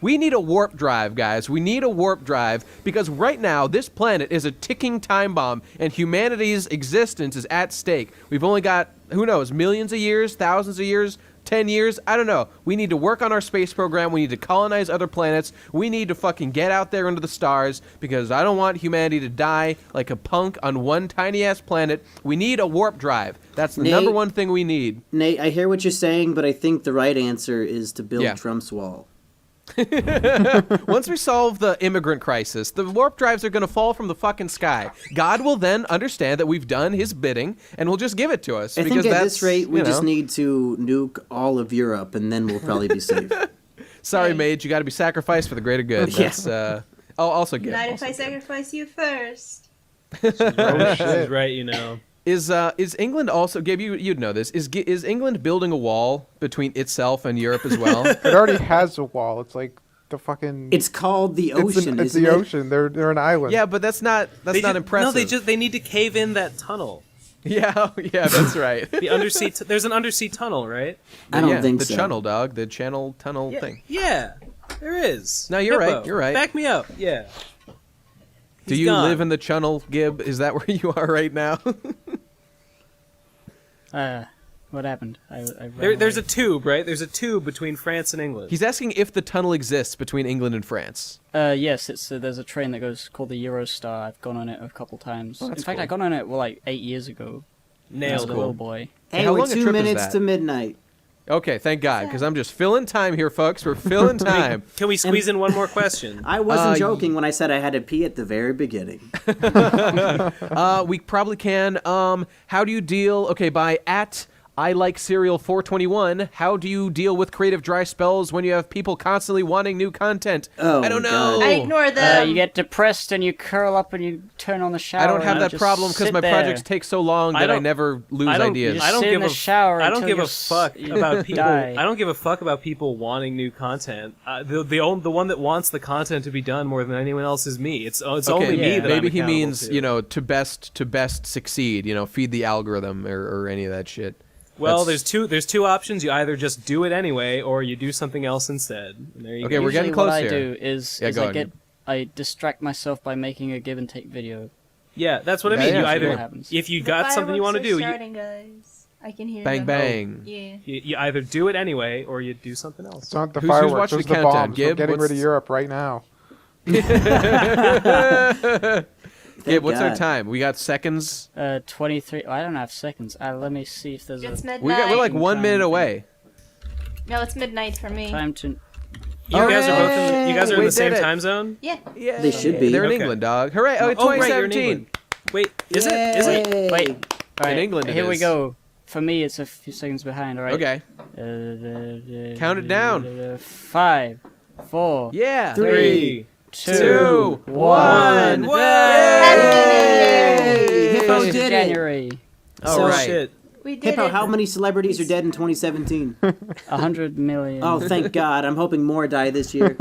We need a warp drive, guys. We need a warp drive because right now this planet is a ticking time bomb, and humanity's existence is at stake. We've only got, who knows, millions of years, thousands of years. 10 years? I don't know. We need to work on our space program. We need to colonize other planets. We need to fucking get out there into the stars because I don't want humanity to die like a punk on one tiny-ass planet. We need a warp drive. That's the Nate? number one thing we need. Nate, I hear what you're saying, but I think the right answer is to build Yeah. Trump's wall. Once we solve the immigrant crisis, the warp drives are going to fall from the fucking sky. God will then understand that we've done his bidding and will just give it to us. I because think at that's, this rate, we you know. just need to nuke all of Europe, and then we'll probably be safe. Sorry, Hey. Mage, you got to be sacrificed for the greater good. Yeah. That's, also good. Not if I sacrifice you first. Oh, This shit. is right, you know. Is England also, Gabe, you'd know this, is England building a wall between itself and Europe as well? It already has a wall. It's like the fucking. It's called the ocean, It's isn't the it? ocean. They're an island. Yeah, but that's not impressive. No, they need to cave in that tunnel. Yeah, that's right. The undersea. There's an undersea tunnel, right? I don't Yeah, think the so. channel, dog, the channel tunnel thing. Yeah, there is. No, you're right, Hippo, you're right. Back me up. Yeah. Do He's you gone. live in the channel, Gib? Is that where you are right now? What happened? I ran There's away. a tube, right? There's a tube between France and England. He's asking if the tunnel exists between England and France. Yes, it's there's a train that goes called the Eurostar. I've gone on it a couple times. In that's fact, cool. I got on it like 8 years ago. When I was Nailed a it. little boy. Hey, How we're long a 2 trip is minutes that? to midnight. Okay, thank God, because I'm just filling time here, folks. We're filling time. Can we squeeze in one more question? I wasn't joking when I said I had to pee at the very beginning. We probably can. How do you deal? Okay, by at I like Serial 421. How do you deal with creative dry spells when you have people constantly wanting new content? Oh, I don't my know. God. I ignore them. You get depressed and you curl up and you turn on the shower. I don't have and that just problem because sit my there. projects take so long that I don't- never lose I don't- ideas. just I don't sit in give the a shower. I don't until give a you're fuck you about people. die. I don't give a fuck about people wanting new content. The one that wants the content to be done more than anyone else is me. It's only me yeah. that Maybe I'm he accountable means to. to best succeed. Feed the algorithm or any of that shit. Well, That's- there's two options. You either just do it anyway, or you do something else instead. And there you Okay, go. we're getting Usually close what here. I do is, Yeah, go I on. I distract myself by making a give and take video. Yeah, that's what I Yeah, mean. yeah, You sure. either What happens. if you The got something you want to fireworks do, are starting, guys. I can hear Bang them. bang. Yeah. you either do it anyway or you do something else. It's not the Who's fireworks. watching Those the are the countdown? bombs. Gib, We're getting rid of what's- Europe right now. Gabe, what's our God. time? We got seconds. 23. I don't have seconds. Let me see if there's It's a midnight. We're like 1 Time minute thing. away. No, it's midnight for me. time to. You guys are both in the, you guys are in We the same did it. time zone. Yeah. Yeah, They should be. They're in Okay. England, dog. Hooray! Oh, it's Oh, right, you're in 2017. England. Wait, is it? Is it? Yay. Wait. All right, England it here we is. go. For me, it's a few seconds behind. All right. Okay. Count it down. 5, 4, Yeah. 3, 2, 1. Yay! Hippo First of did it. January. All So- right. Shit. We did Hippo, it. how many celebrities are dead in 2017? 100 million. Oh, thank God. I'm hoping more die this year.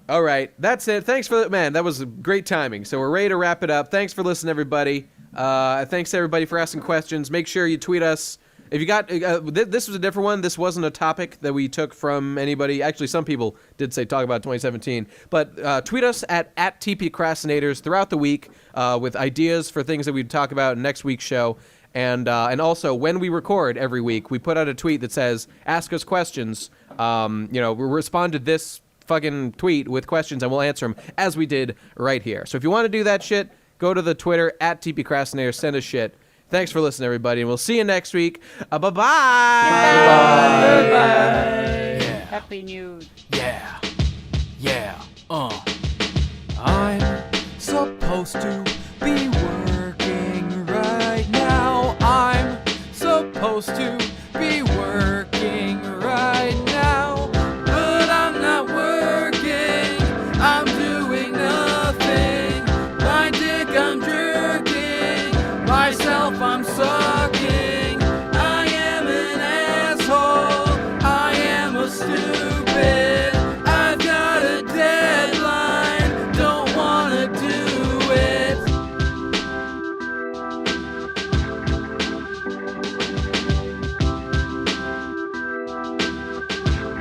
All right, that's it. Thanks for man. That was great timing. So we're ready to wrap it up. Thanks for listening, everybody. Thanks everybody for asking questions. Make sure you tweet us if you got. This was a different one. This wasn't a topic that we took from anybody. Actually, some people did say talk about 2017. But tweet us at TP Crastinators throughout the week with ideas for things that we'd talk about in next week's show. And also, when we record every week, we put out a tweet that says, "Ask us questions." We respond to this fucking tweet with questions, and we'll answer them as we did right here. So if you want to do that shit, go to the Twitter at TP Crastinators. Send us shit. Thanks for listening, everybody, and we'll see you next week. Bye-bye. Happy New. Yeah. I'm supposed to be working right now. I'm supposed to be working right now. But I'm not working. I'm doing nothing. My dick I'm jerking. Myself I'm sucking. I am an asshole. I am a stupid. I've got a deadline. Don't wanna do it.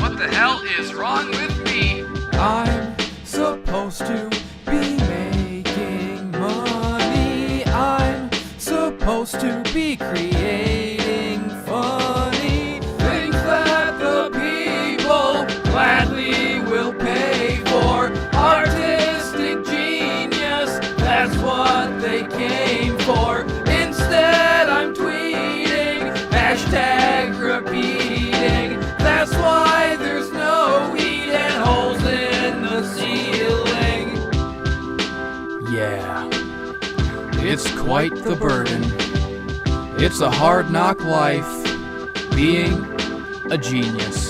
What the hell is wrong with me? I'm supposed to be making money. I'm supposed to be creating funny things that the people gladly will pay for. Artistic genius, that's what they came for. Instead, I'm tweeting, hashtag repeating. That's why there's no heat and holes in the ceiling. Yeah, it's quite the burden. It's a hard knock life, being a genius.